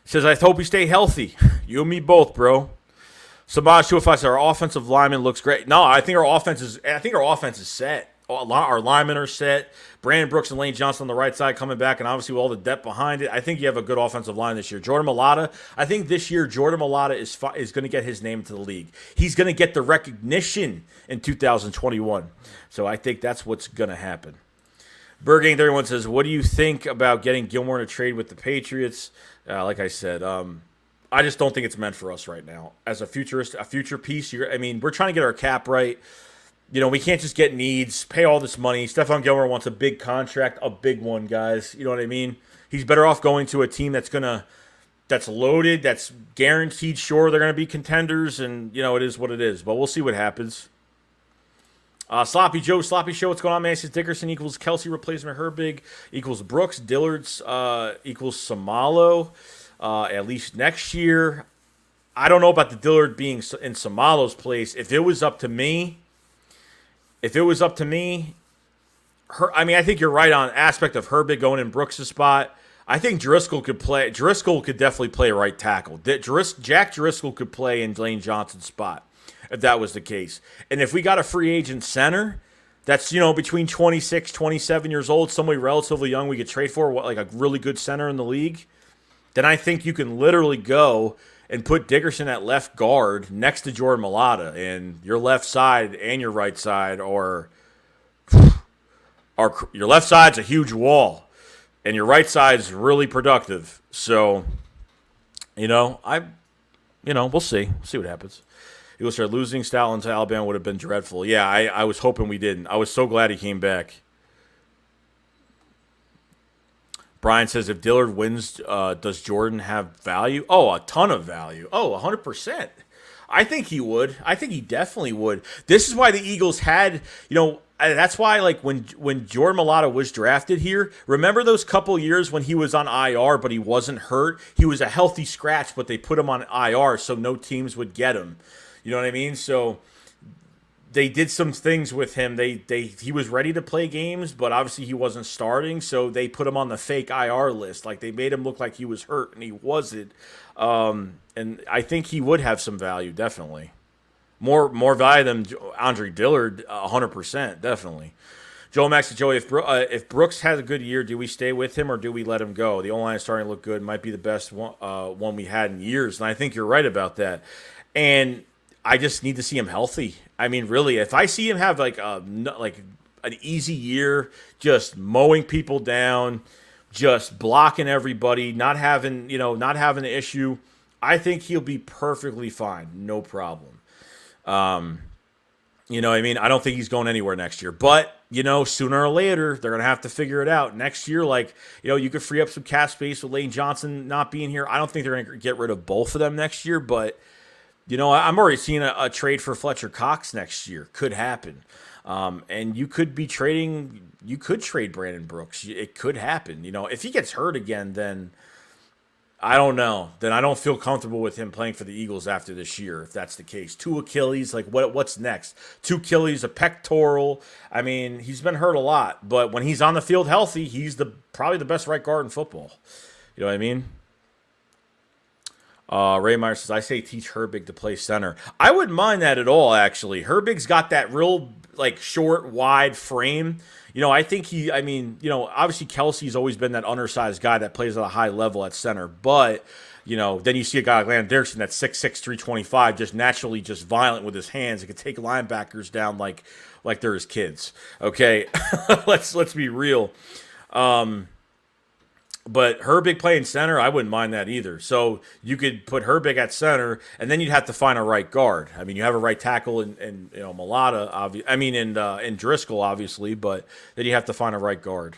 Says, I hope you stay healthy. You and me both, bro. Sabaj 205 says, our offensive lineman looks great. No, I think our offense is set. Our linemen are set. Brandon Brooks and Lane Johnson on the right side coming back, and obviously with all the depth behind it, I think you have a good offensive line this year. Jordan Mailata, I think this year Jordan Mailata is going to get his name to the league. He's going to get the recognition in 2021. So I think that's what's going to happen. Burgang 31 says, what do you think about getting Gilmore in a trade with the Patriots? Like I said, I just don't think it's meant for us right now. As a future piece, we're trying to get our cap right. We can't just get needs, pay all this money. Stephon Gilmore wants a big contract, a big one, guys. You know what I mean? He's better off going to a team that's loaded, that's guaranteed sure they're going to be contenders, and, it is what it is. But we'll see what happens. Sloppy Show, what's going on, man? Says Dickerson equals Kelsey replacement Herbig equals Brooks, Dillard's equals Samalo, at least next year. I don't know about the Dillard being in Samalo's place. If it was up to me, I think you're right on aspect of Herbig going in Brooks' spot. I think Driscoll could play. Driscoll could definitely play right tackle. Jack Driscoll could play in Lane Johnson's spot if that was the case. And if we got a free agent center that's, between 26, 27 years old, somebody relatively young we could trade for, like a really good center in the league, then I think you can literally go and put Dickerson at left guard next to Jordan Mailata, and your left side and your right side are your left side's a huge wall, and your right side's really productive. So, we'll see. We'll see what happens. He will start losing Stalin to Alabama would have been dreadful. Yeah, I was hoping we didn't. I was so glad he came back. Brian says, if Dillard wins, does Jordan have value? Oh, a ton of value. Oh, 100%. I think he would. I think he definitely would. This is why the Eagles had, that's why, like, when Jordan Mailata was drafted here, remember those couple years when he was on IR but he wasn't hurt? He was a healthy scratch, but they put him on IR so no teams would get him. You know what I mean? So they did some things with him. He was ready to play games, but obviously he wasn't starting, so they put him on the fake IR list. Like, they made him look like he was hurt, and he wasn't. And I think he would have some value, definitely. More value than Andre Dillard, 100%, definitely. Joe Max and Joey, if Brooks has a good year, do we stay with him or do we let him go? The O-line is starting to look good. Might be the best one we had in years, and I think you're right about that. And I just need to see him healthy. I mean, really, if I see him have like an easy year, just mowing people down, just blocking everybody, not having an issue, I think he'll be perfectly fine, no problem. You know what I mean? I don't think he's going anywhere next year. But, sooner or later, they're going to have to figure it out. Next year, you could free up some cap space with Lane Johnson not being here. I don't think they're going to get rid of both of them next year. But, I'm already seeing a trade for Fletcher Cox next year. Could happen. And you could trade Brandon Brooks. It could happen. If he gets hurt again, then I don't know. Then I don't feel comfortable with him playing for the Eagles after this year, if that's the case. 2 Achilles, what's next? 2 Achilles, a pectoral. I mean, he's been hurt a lot, but when he's on the field healthy, he's probably the best right guard in football. You know what I mean? Ray Meyer says, I say teach Herbig to play center. I wouldn't mind that at all, actually. Herbig's got that real, short, wide frame. I think obviously Kelsey's always been that undersized guy that plays at a high level at center. But, then you see a guy like Landon Dickerson that's 6'6", 325, just naturally just violent with his hands. He can take linebackers down like they're his kids. Okay? Let's be real. But Herbig playing center, I wouldn't mind that either. So you could put Herbig at center, and then you'd have to find a right guard. I mean, you have a right tackle in Malata, in Driscoll, obviously, but then you have to find a right guard.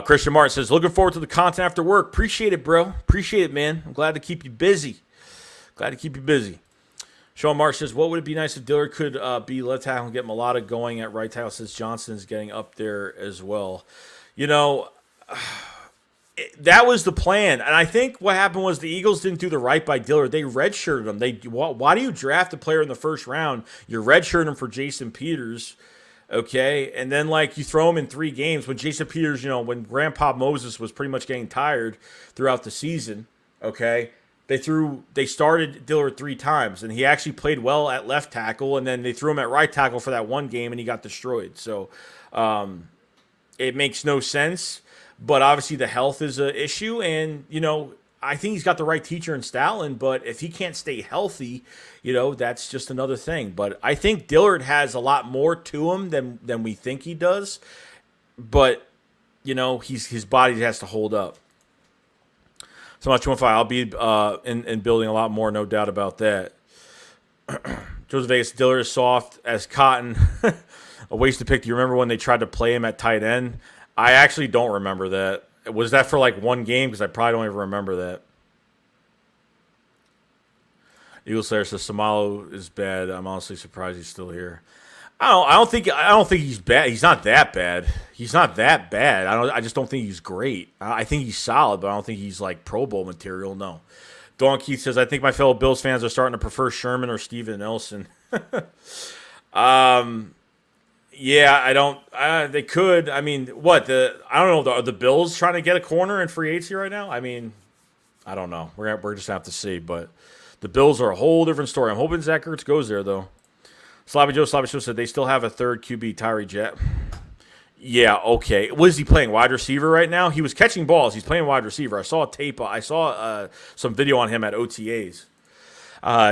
Christian Martin says, looking forward to the content after work. Appreciate it, bro. Appreciate it, man. I'm glad to keep you busy. Sean Marsh says, what would it be nice if Dillard could be left tackle and get Malata going at right tackle since Johnson is getting up there as well? That was the plan. And I think what happened was the Eagles didn't do the right by Dillard. They redshirted him. Why do you draft a player in the first round? You're redshirting him for Jason Peters, okay? And then, you throw him in 3 games when Jason Peters, when Grandpa Moses was pretty much getting tired throughout the season, okay? They started Dillard 3 times, and he actually played well at left tackle, and then they threw him at right tackle for that one game, and he got destroyed. So it makes no sense, but obviously the health is an issue, and, I think he's got the right teacher in Stalin, but if he can't stay healthy, that's just another thing. But I think Dillard has a lot more to him than we think he does, but, his body has to hold up. So much 215. I'll be in building a lot more, no doubt about that. Joseph Vegas, Dillard is soft as cotton. A wasted pick. Do you remember when they tried to play him at tight end? I actually don't remember that. Was that for one game? Because I probably don't even remember that. Eagle Slayer says Samalo is bad. I'm honestly surprised he's still here. I don't think he's bad. He's not that bad. I just don't think he's great. I think he's solid, but I don't think he's Pro Bowl material. No. Dawn Keith says, I think my fellow Bills fans are starting to prefer Sherman or Steven Nelson. Yeah, I don't. They could. I mean, what I don't know. Are the Bills trying to get a corner in free agency right now? I mean, I don't know. We're just gonna have to see. But the Bills are a whole different story. I'm hoping Zach Ertz goes there though. Sloppy Joe said they still have a third QB, Tyree Jet. Yeah, okay. What is he playing? Wide receiver right now? He was catching balls. He's playing wide receiver. I saw a tape. I saw some video on him at OTAs.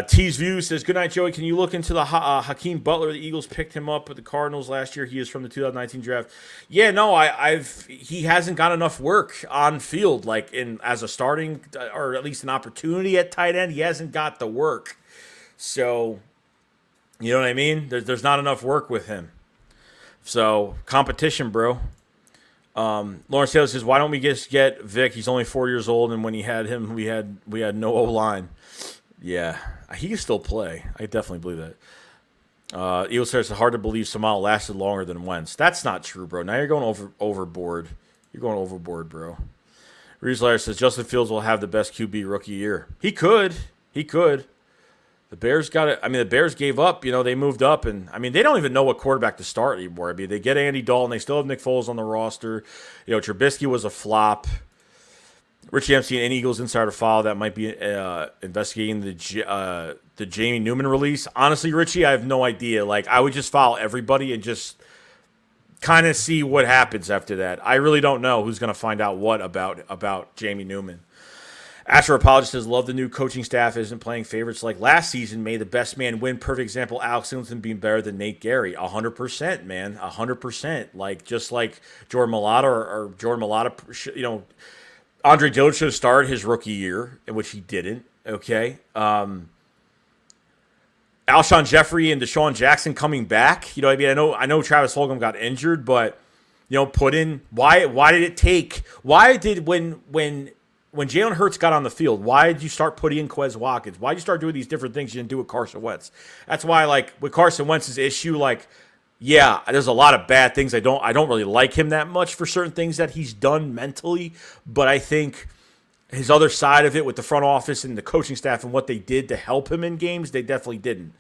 T's View says, good night, Joey. Can you look into the Hakeem Butler? The Eagles picked him up with the Cardinals last year. He is from the 2019 draft. Yeah, no, he hasn't got enough work on field, as a starting or at least an opportunity at tight end. He hasn't got the work. So, you know what I mean? There's not enough work with him. So, competition, bro. Lawrence Taylor says, why don't we just get Vic? He's only 4 years old, and when he had him, we had no O-line. Yeah, he can still play. I definitely believe that. Eagle says it's hard to believe Samal lasted longer than Wentz. That's not true, bro. Now you're going overboard. You're going overboard, bro. Reeslayer says Justin Fields will have the best QB rookie year. He could. The Bears got it. I mean, the Bears gave up. They moved up, and they don't even know what quarterback to start anymore. They get Andy Dalton. They still have Nick Foles on the roster. Trubisky was a flop. Richie Epstein, an Eagles insider file that might be investigating the Jamie Newman release. Honestly, Richie, I have no idea. I would just follow everybody and just kind of see what happens after that. I really don't know who's going to find out what about Jamie Newman. Astro Apologist says, love the new coaching staff isn't playing favorites like last season. May the best man win. Perfect example, Alex Singleton being better than Nate Gary. 100%, man. 100%. Like, just like Jordan Mailata or Jordan Mailata, Andre Dillard should have started his rookie year, in which he didn't. Okay. Alshon Jeffrey and Deshaun Jackson coming back. You know what I mean? I know Travis Fulgham got injured, but, put in, why did it take, when Jalen Hurts got on the field, why did you start putting in Quez Watkins? Why did you start doing these different things you didn't do with Carson Wentz? That's why, with Carson Wentz's issue, there's a lot of bad things. I don't really like him that much for certain things that he's done mentally, but I think his other side of it with the front office and the coaching staff and what they did to help him in games, they definitely didn't.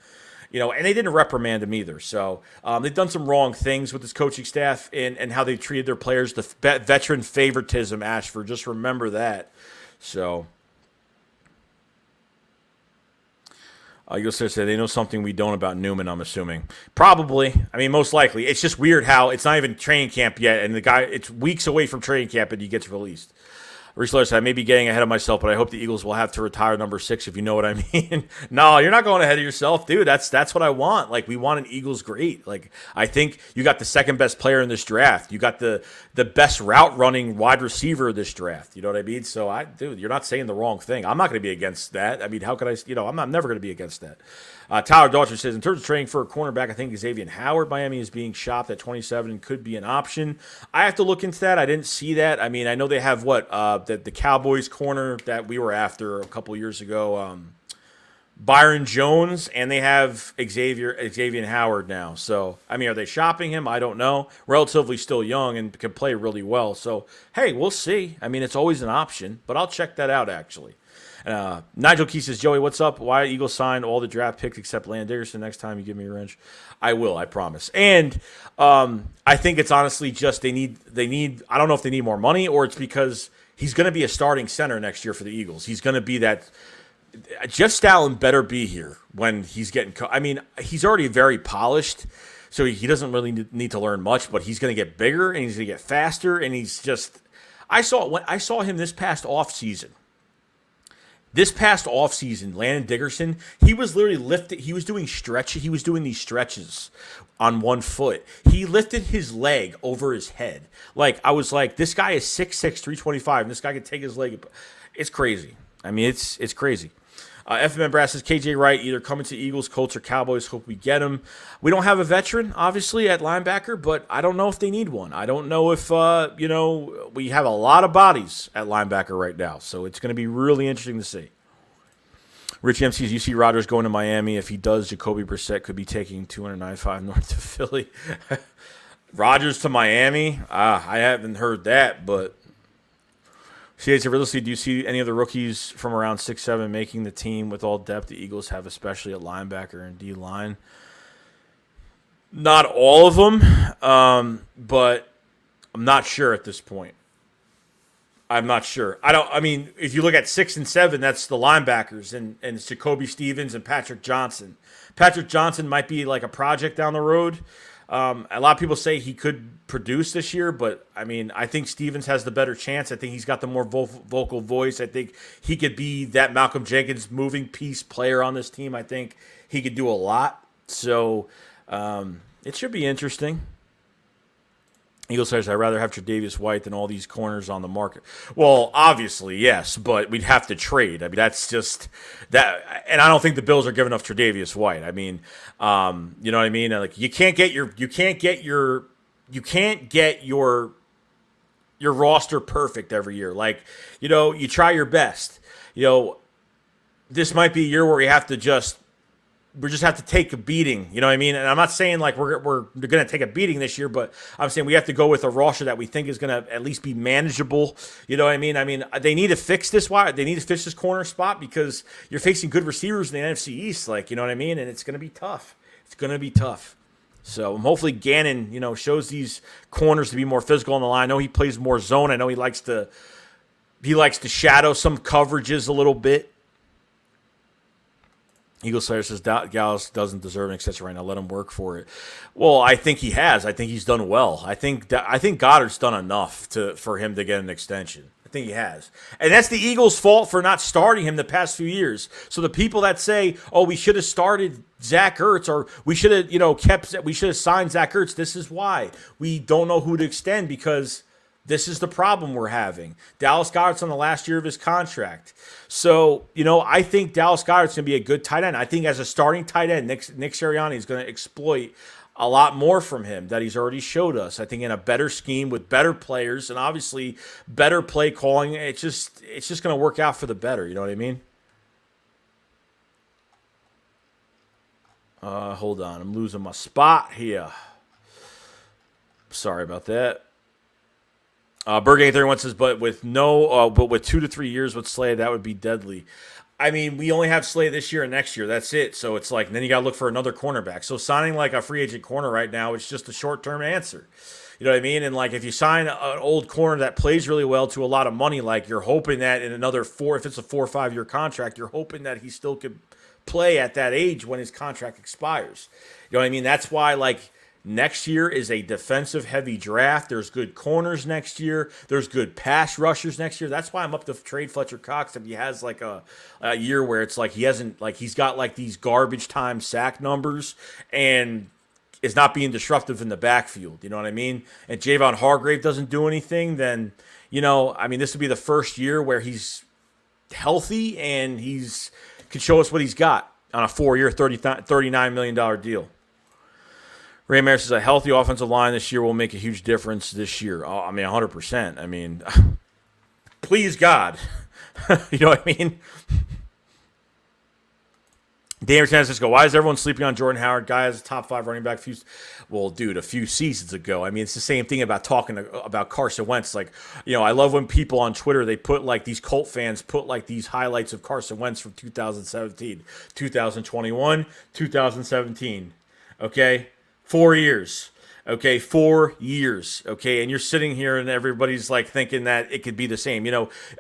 And they didn't reprimand him either. So they've done some wrong things with this coaching staff and how they treated their players. The veteran favoritism, Ashford, just remember that. So, you'll say they know something we don't about Newman, I'm assuming. Probably. I mean, most likely. It's just weird how it's not even training camp yet, and it's weeks away from training camp, and he gets released. Reese Lewis said, I may be getting ahead of myself, but I hope the Eagles will have to retire number 6, if you know what I mean. No, you're not going ahead of yourself, dude. That's what I want. We want an Eagles great. I think you got the second best player in this draft. You got the best route running wide receiver of this draft. You know what I mean? So, dude, you're not saying the wrong thing. I'm not going to be against that. I mean, how could I? I'm never going to be against that. Tyler Daughtry says, in terms of training for a cornerback, I think Xavier Howard, Miami, is being shopped at 27 and could be an option. I have to look into that. I didn't see that. I mean, I know they have the Cowboys corner that we were after a couple years ago, Byron Jones, and they have Xavier Howard now. So, I mean, are they shopping him? I don't know. Relatively still young and can play really well. So, hey, we'll see. I mean, it's always an option, but I'll check that out, actually. Nigel Key says, Joey, what's up? Why Eagles signed all the draft picks except Landon Dickerson? Next time you give me a wrench, I will, I promise. And I think it's honestly just they need. I don't know if they need more money or it's because he's going to be a starting center next year for the Eagles. He's going to be that. Jeff Stalin better be here when he's getting. I mean, he's already very polished, so he doesn't really need to learn much. But he's going to get bigger and he's going to get faster. And he's just. I saw him this past offseason. Landon Dickerson, he was literally lifted. He was doing stretches. He was doing these stretches on one foot. He lifted his leg over his head. I was like, this guy is 6'6", 325, and this guy can take his leg. It's crazy. I mean, it's crazy. FMN Brass says, KJ Wright either coming to Eagles, Colts, or Cowboys. Hope we get him. We don't have a veteran, obviously, at linebacker, but I don't know if they need one. I don't know if, we have a lot of bodies at linebacker right now, so it's going to be really interesting to see. Richie M says, you see Rodgers going to Miami. If he does, Jacoby Brissett could be taking 295 north to Philly. Rodgers to Miami? I haven't heard that, but... CH, realistically, do you see any of the rookies from around 6'7" making the team with all depth the Eagles have, especially at linebacker and D-line? Not all of them, but I'm not sure at this point. I'm not sure. I mean, if you look at 6 and 7, that's the linebackers and it's Jacoby Stevens and Patrick Johnson. Patrick Johnson might be like a project down the road. A lot of people say he could produce this year, but I mean, I think Stevens has the better chance. I think he's got the more vocal voice. I think he could be that Malcolm Jenkins moving piece player on this team. I think he could do a lot. So it should be interesting. Eagles says, I'd rather have Tre'Davious White than all these corners on the market. Well, obviously, yes, but we'd have to trade. I mean, that's just that. And I don't think the Bills are giving up Tre'Davious White. I mean, you know what I mean? You can't get your roster perfect every year. You try your best. This might be a year where we just have to take a beating, you know what I mean? And I'm not saying we're going to take a beating this year, but I'm saying we have to go with a roster that we think is going to at least be manageable. You know what I mean? I mean, they need to fix this. They need to fix this corner spot because you're facing good receivers in the NFC East, you know what I mean? And it's going to be tough. It's going to be tough. So hopefully Gannon, shows these corners to be more physical on the line. I know he plays more zone. I know he likes to shadow some coverages a little bit. Eagle Slayer says Gallus doesn't deserve an extension right now. Let him work for it. Well, I think he has. I think he's done well. I think Goddard's done enough for him to get an extension. think he has. And that's the Eagles' fault for not starting him the past few years. So the people that say, oh, we should have started Zach Ertz, or we should have, we should have signed Zach Ertz, this is why. We don't know who to extend because this is the problem we're having. Dallas Goedert's on the last year of his contract. So, I think Dallas Goedert's going to be a good tight end. I think as a starting tight end, Nick Sirianni is going to exploit a lot more from him that he's already showed us. I think in a better scheme with better players and obviously better play calling, it's just going to work out for the better. You know what I mean? Hold on. I'm losing my spot here. Sorry about that. Bergang 31 says, but with 2 to 3 years with Slay, that would be deadly. I mean, we only have Slay this year and next year. That's it. So it's like, then you got to look for another cornerback. So signing like a free agent corner right now, it's just a short-term answer. You know what I mean? And like if you sign an old corner that plays really well to a lot of money, like you're hoping that in another if it's a 4 or 5 year contract, you're hoping that he still could play at that age when his contract expires. You know what I mean? That's why like next year is a defensive-heavy draft. There's good corners next year. There's good pass rushers next year. That's why I'm up to trade Fletcher Cox if he has like a year where it's like he's got like these garbage time sack numbers and is not being disruptive in the backfield. You know what I mean? And Javon Hargrave doesn't do anything, then, this would be the first year where he's healthy and could show us what he's got on a 4-year, $39 million deal. Ray Mayer says a healthy offensive line this year will make a huge difference this year. 100%. Please God. You know what I mean? Dan Francisco, why is everyone sleeping on Jordan Howard? Guy has a top 5 running back. A few seasons ago. It's the same thing about talking about Carson Wentz. Like, I love when people on Twitter, they put like these Colt fans put like these highlights of Carson Wentz from 2017, 2021, 2017. Okay? 4 years. Okay, 4 years. Okay, and you're sitting here and everybody's like thinking that it could be the same.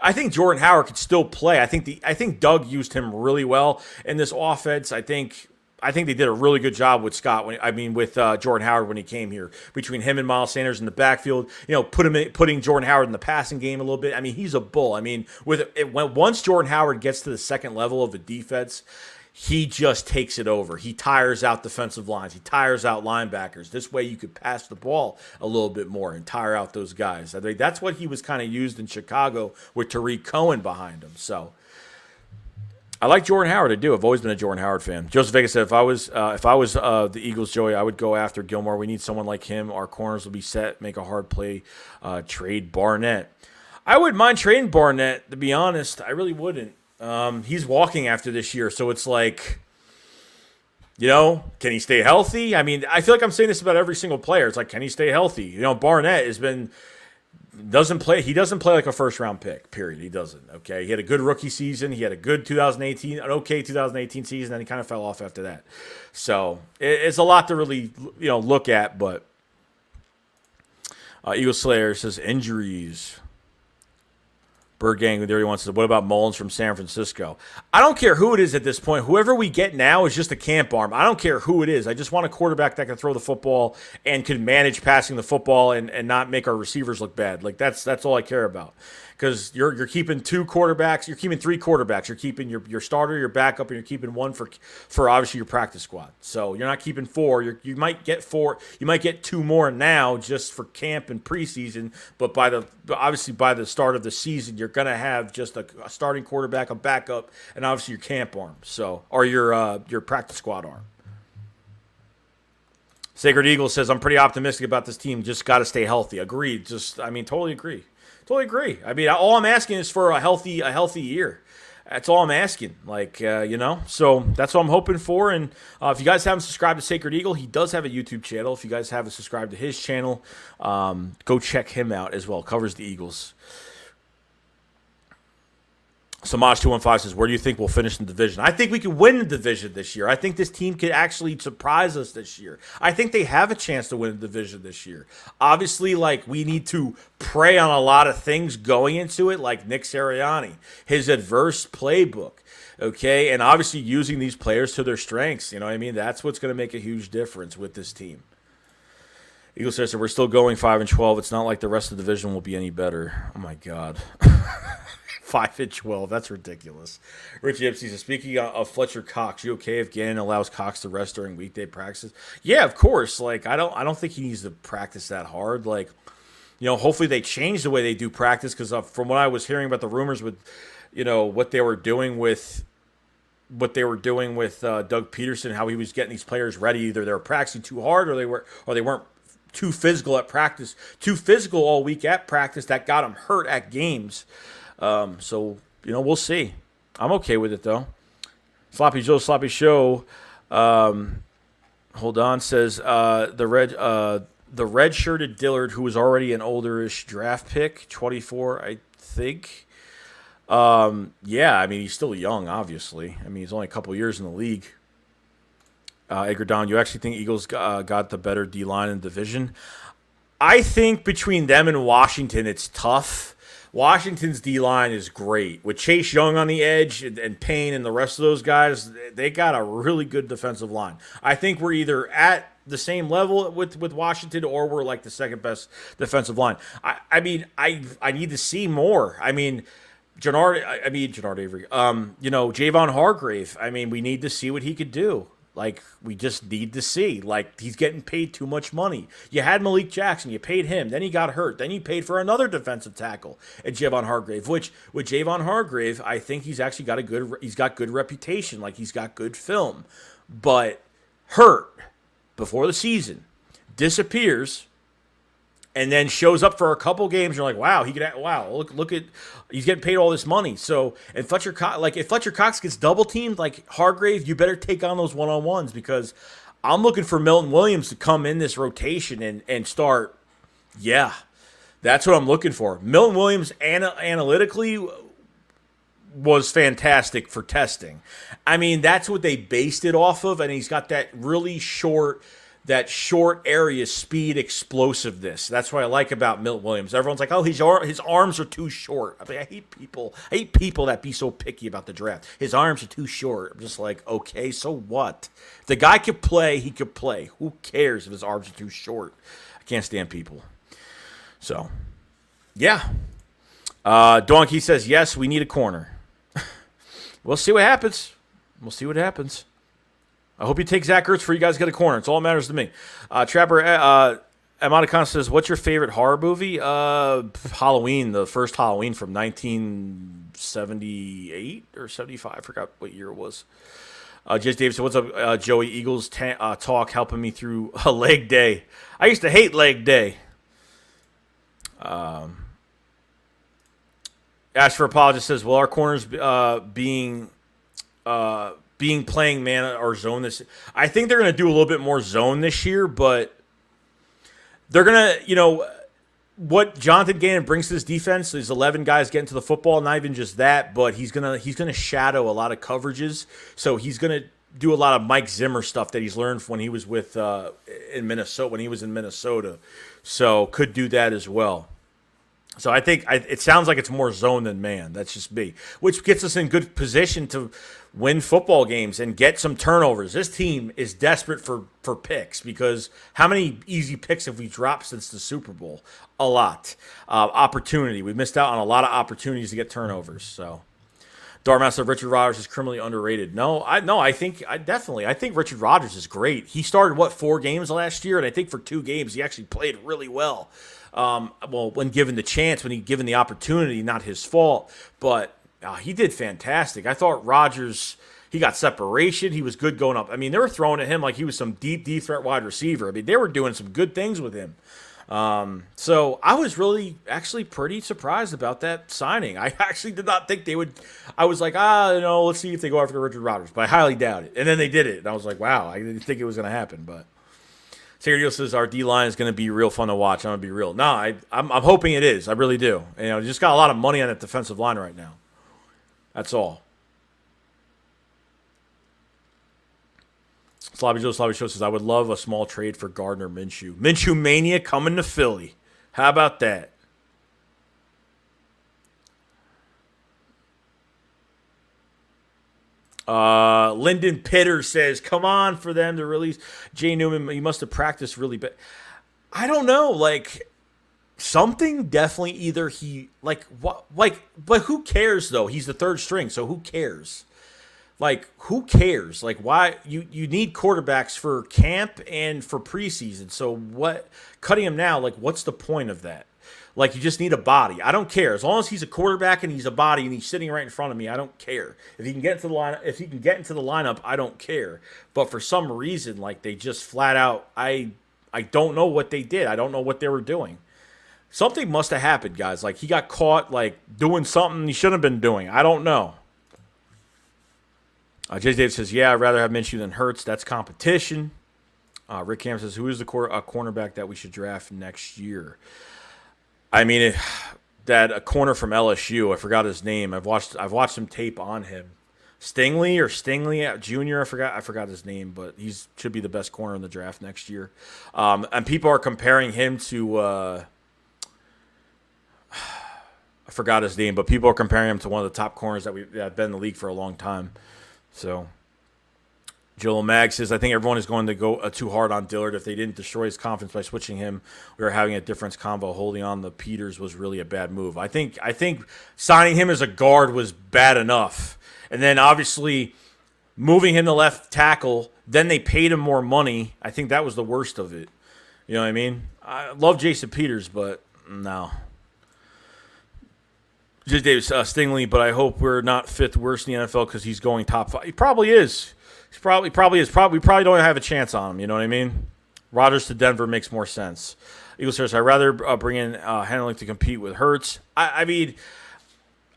I think Jordan Howard could still play. I think Doug used him really well in this offense. I think they did a really good job with Jordan Howard when he came here. Between him and Miles Sanders in the backfield, putting Jordan Howard in the passing game a little bit. He's a bull. Once Jordan Howard gets to the second level of the defense, he just takes it over. He tires out defensive lines. He tires out linebackers. This way you could pass the ball a little bit more and tire out those guys. I think that's what he was kind of used in Chicago with Tariq Cohen behind him. So I like Jordan Howard. I do. I've always been a Jordan Howard fan. Joseph Vega said, if I was the Eagles, Joey, I would go after Gilmore. We need someone like him. Our corners will be set. Make a hard play. Trade Barnett. I wouldn't mind trading Barnett, to be honest. I really wouldn't. He's walking after this year, so it's like, can he stay healthy? I feel like I'm saying this about every single player. It's like, can he stay healthy? Barnett doesn't play like a first-round pick, period. He doesn't, okay? He had a good rookie season. He had a good 2018 season, and he kind of fell off after that. So it's a lot to really, look at, but Eagle Slayer says injuries. Bird Gang, there he wants to. What about Mullins from San Francisco? I don't care who it is at this point. Whoever we get now is just a camp arm. I don't care who it is. I just want a quarterback that can throw the football and can manage passing the football and not make our receivers look bad. Like that's all I care about. Because you're keeping 2 quarterbacks, you're keeping 3 quarterbacks, you're keeping your starter, your backup, and you're keeping 1 for obviously your practice squad. So you're not keeping 4. You might get 4. You might get 2 more now just for camp and preseason. But by the start of the season, you're gonna have just a starting quarterback, a backup, and obviously your camp arm. Or your practice squad arm. Sacred Eagle says, I'm pretty optimistic about this team. Just got to stay healthy. Agreed. Totally agree. Totally agree. All I'm asking is for a healthy year. That's all I'm asking. So that's what I'm hoping for. And if you guys haven't subscribed to Sacred Eagle, he does have a YouTube channel. If you guys haven't subscribed to his channel, go check him out as well. Covers the Eagles. Samaj215 says, where do you think we'll finish in the division? I think we can win the division this year. I think this team could actually surprise us this year. I think they have a chance to win the division this year. Obviously, we need to prey on a lot of things going into it, like Nick Sirianni, his adverse playbook, okay? And obviously using these players to their strengths, That's what's going to make a huge difference with this team. Eagles says that we're still going 5-12. It's not like the rest of the division will be any better. Oh my God. 5-12. That's ridiculous. Richie Ipsy says, speaking of Fletcher Cox, you okay if Gannon allows Cox to rest during weekday practices? Yeah, of course. Like I don't think he needs to practice that hard. Like, hopefully they change the way they do practice because from what I was hearing about the rumors with, what they were doing with Doug Peterson, how he was getting these players ready. Either they were practicing too hard or they weren't too physical at practice, too physical all week at practice. That got him hurt at games. So we'll see. I'm okay with it though. Sloppy Joe, Sloppy Show. Hold on. Says the red-shirted Dillard, who was already an olderish draft pick, 24, I think. Yeah, I mean, he's still young, obviously. I mean, he's only a couple years in the league. Edgar Don, you actually think Eagles got the better D-line in the division? I think between them and Washington, it's tough. Washington's D-line is great. With Chase Young on the edge and Payne and the rest of those guys, they got a really good defensive line. I think we're either at the same level with Washington or we're like the second best defensive line. I mean, I need to see more. I mean, Jannard Avery. Javon Hargrave. I mean, we need to see what he could do. Like, we just need to see. Like, he's getting paid too much money. You had Malik Jackson. You paid him. Then he got hurt. Then you paid for another defensive tackle at Javon Hargrave, which with Javon Hargrave, I think he's actually got good reputation. Like, he's got good film. But hurt before the season, disappears, and then shows up for a couple games. You're like, wow, look at, he's getting paid all this money. So, and if Fletcher Cox gets double teamed, like Hargrave, you better take on those one-on-ones because I'm looking for Milton Williams to come in this rotation and start. Yeah, that's what I'm looking for. Milton Williams analytically was fantastic for testing. I mean, that's what they based it off of, and he's got that really short area speed explosiveness. That's what I like about Milton Williams. Everyone's like, oh, his arms are too short. I mean, I hate people that be so picky about the draft. His arms are too short. I'm just like, okay, so what? If the guy could play, he could play. Who cares if his arms are too short? I can't stand people. So, yeah. Donkey says, yes, we need a corner. We'll see what happens. I hope you take Zach Ertz for you guys get a corner. It's all that matters to me. Trapper Amadicon says, what's your favorite horror movie? Halloween, the first Halloween from 1978 or 75. I forgot what year it was. Jace Davis said, what's up, Joey? Eagles talk helping me through a leg day. I used to hate leg day. Ash for Apologist says, well, our corners being playing man or zone this. I think they're going to do a little bit more zone this year, but they're going to, what Jonathan Gannon brings to this defense is 11 guys getting to the football. Not even just that, but he's going to shadow a lot of coverages. So he's going to do a lot of Mike Zimmer stuff that he's learned when he was in Minnesota. So could do that as well. So I think it sounds like it's more zone than man. That's just me, which gets us in good position to win football games and get some turnovers. This team is desperate for picks because how many easy picks have we dropped since the Super Bowl? A lot. Opportunity. We missed out on a lot of opportunities to get turnovers. So, Darmaster, Richard Rodgers is criminally underrated. I think Richard Rodgers is great. He started 4 games last year, and I think for 2 games he actually played really well. When given the chance, when given the opportunity, not his fault, but he did fantastic. I thought Rodgers, he got separation. He was good going up. I mean, they were throwing at him like he was some deep threat wide receiver. I mean, they were doing some good things with him. So I was really actually pretty surprised about that signing. I actually did not think they would. I was like, let's see if they go after Richard Rodgers, but I highly doubt it. And then they did it, and I was like, wow, I didn't think it was going to happen, but. Sacred says our D-line is going to be real fun to watch. I'm going to be real. No, I'm hoping it is. I really do. Just got a lot of money on that defensive line right now. That's all. Sloppy Joe says, I would love a small trade for Gardner Minshew. Minshew Mania coming to Philly. How about that? Lyndon Pitter says, come on for them to release Jay Newman. He must have practiced really bad. I don't know. Like, something definitely either he, like, what, like, but who cares, though? He's the third string, so who cares? Like, who cares? Like, why you need quarterbacks for camp and for preseason. So what, cutting him now, like, what's the point of that? Like, you just need a body. I don't care. As long as he's a quarterback and he's a body and he's sitting right in front of me, I don't care. If he can get into the line, if he can get into the lineup, I don't care. But for some reason, like, they just flat out, I don't know what they did. I don't know what they were doing. Something must have happened, guys. Like, he got caught, like, doing something he shouldn't have been doing. I don't know. Jay Davis says, yeah, I'd rather have Minshew than Hurts. That's competition. Rick Cam says, who is the cornerback that we should draft next year? I mean, that a corner from LSU, I forgot his name. I've watched some tape on him. Stingley Jr. I forgot his name, but he should be the best corner in the draft next year. And people are comparing him to I forgot his name, but people are comparing him to one of the top corners that have been in the league for a long time. So, Joel Mag says, I think everyone is going to go too hard on Dillard. If they didn't destroy his confidence by switching him, we were having a difference combo. Holding on the Peters was really a bad move. I think signing him as a guard was bad enough. And then, obviously, moving him to left tackle, then they paid him more money. I think that was the worst of it. You know what I mean? I love Jason Peters, but no. Just Davis Stingley, but I hope we're not fifth worst in the NFL because he's going top 5. He probably is. He probably is. We probably don't have a chance on him. You know what I mean? Rodgers to Denver makes more sense. Eagles says, I'd rather bring in Henley to compete with Hurts. I mean,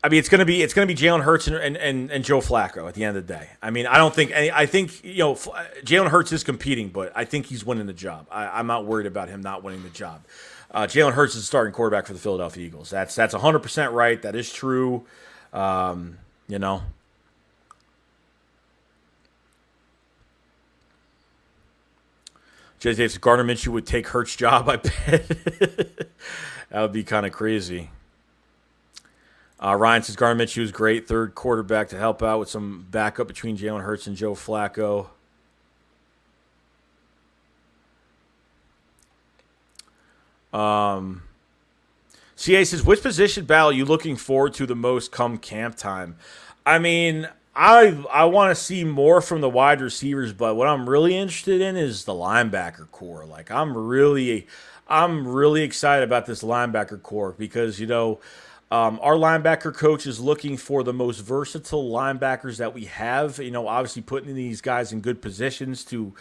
it's gonna be Jalen Hurts and Joe Flacco at the end of the day. I mean, I think Jalen Hurts is competing, but I think he's winning the job. I'm not worried about him not winning the job. Jalen Hurts is the starting quarterback for the Philadelphia Eagles. That's 100% right. That is true. You know. Jay Davis, Gardner Minshew would take Hurts' job, I bet. That would be kind of crazy. Ryan says Gardner Minshew is great. Third quarterback to help out with some backup between Jalen Hurts and Joe Flacco. CA says, which position battle are you looking forward to the most come camp time? I mean, I want to see more from the wide receivers, but what I'm really interested in is the linebacker core. Like, I'm really excited about this linebacker core because, you know, our linebacker coach is looking for the most versatile linebackers that we have, you know, obviously putting these guys in good positions to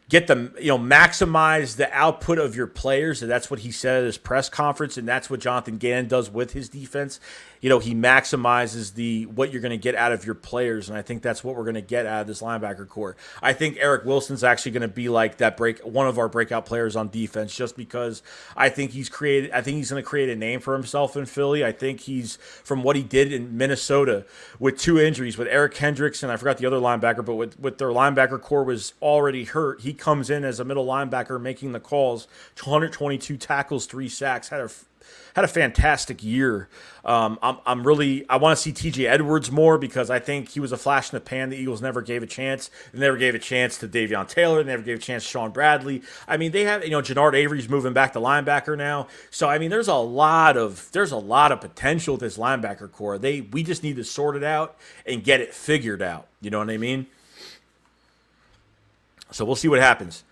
get them, you know, maximize the output of your players. And that's what he said at his press conference. And that's what Jonathan Gannon does with his defense. You know, he maximizes what you're going to get out of your players. And I think that's what we're going to get out of this linebacker core. I think Eric Wilson's actually going to be like one of our breakout players on defense, just because I think he's going to create a name for himself in Philly. I think he's, from what he did in Minnesota with 2 injuries, with Eric Hendricks, and I forgot the other linebacker, but with their linebacker core was already hurt. He comes in as a middle linebacker making the calls, 122 tackles, 3 sacks, had a fantastic year. I want to see TJ Edwards more because I think he was a flash in the pan. The Eagles never gave a chance. They never gave a chance to Davion Taylor. They never gave a chance to Sean Bradley. I mean, they have, you know, Jannard Avery's moving back to linebacker now. So I mean, there's a lot of potential with this linebacker core. We just need to sort it out and get it figured out. You know what I mean? So we'll see what happens.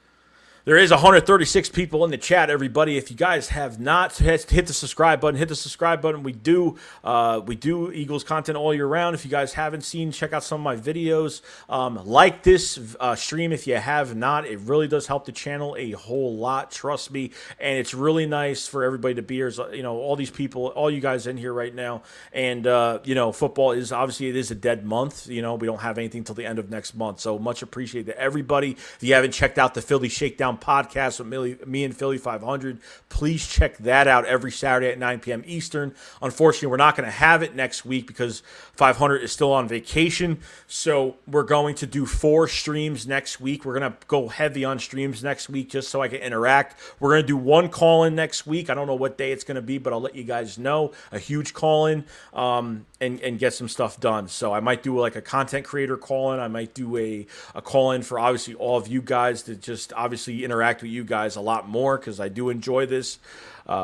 There is 136 people in the chat, everybody. If you guys have not hit the subscribe button, hit the subscribe button. We do Eagles content all year round. If you guys haven't seen, check out some of my videos. Like this stream if you have not. It really does help the channel a whole lot, trust me. And it's really nice for everybody to be here. You know, all these people, all you guys in here right now. And, you know, football is, obviously, it is a dead month. You know, we don't have anything till the end of next month. So much appreciated to everybody. If you haven't checked out the Philly Shakedown podcast with me and Philly 500, please check that out every Saturday at 9 p.m. Eastern. Unfortunately, we're not going to have it next week because 500 is still on vacation. So we're going to do 4 streams next week. We're going to go heavy on streams next week just so I can interact. We're going to do 1 call-in next week. I don't know what day it's going to be, but I'll let you guys know. A huge call-in and get some stuff done. So I might do like a content creator call-in. I might do a call-in for obviously all of you guys to just obviously obviously interact with you guys a lot more because I do enjoy this.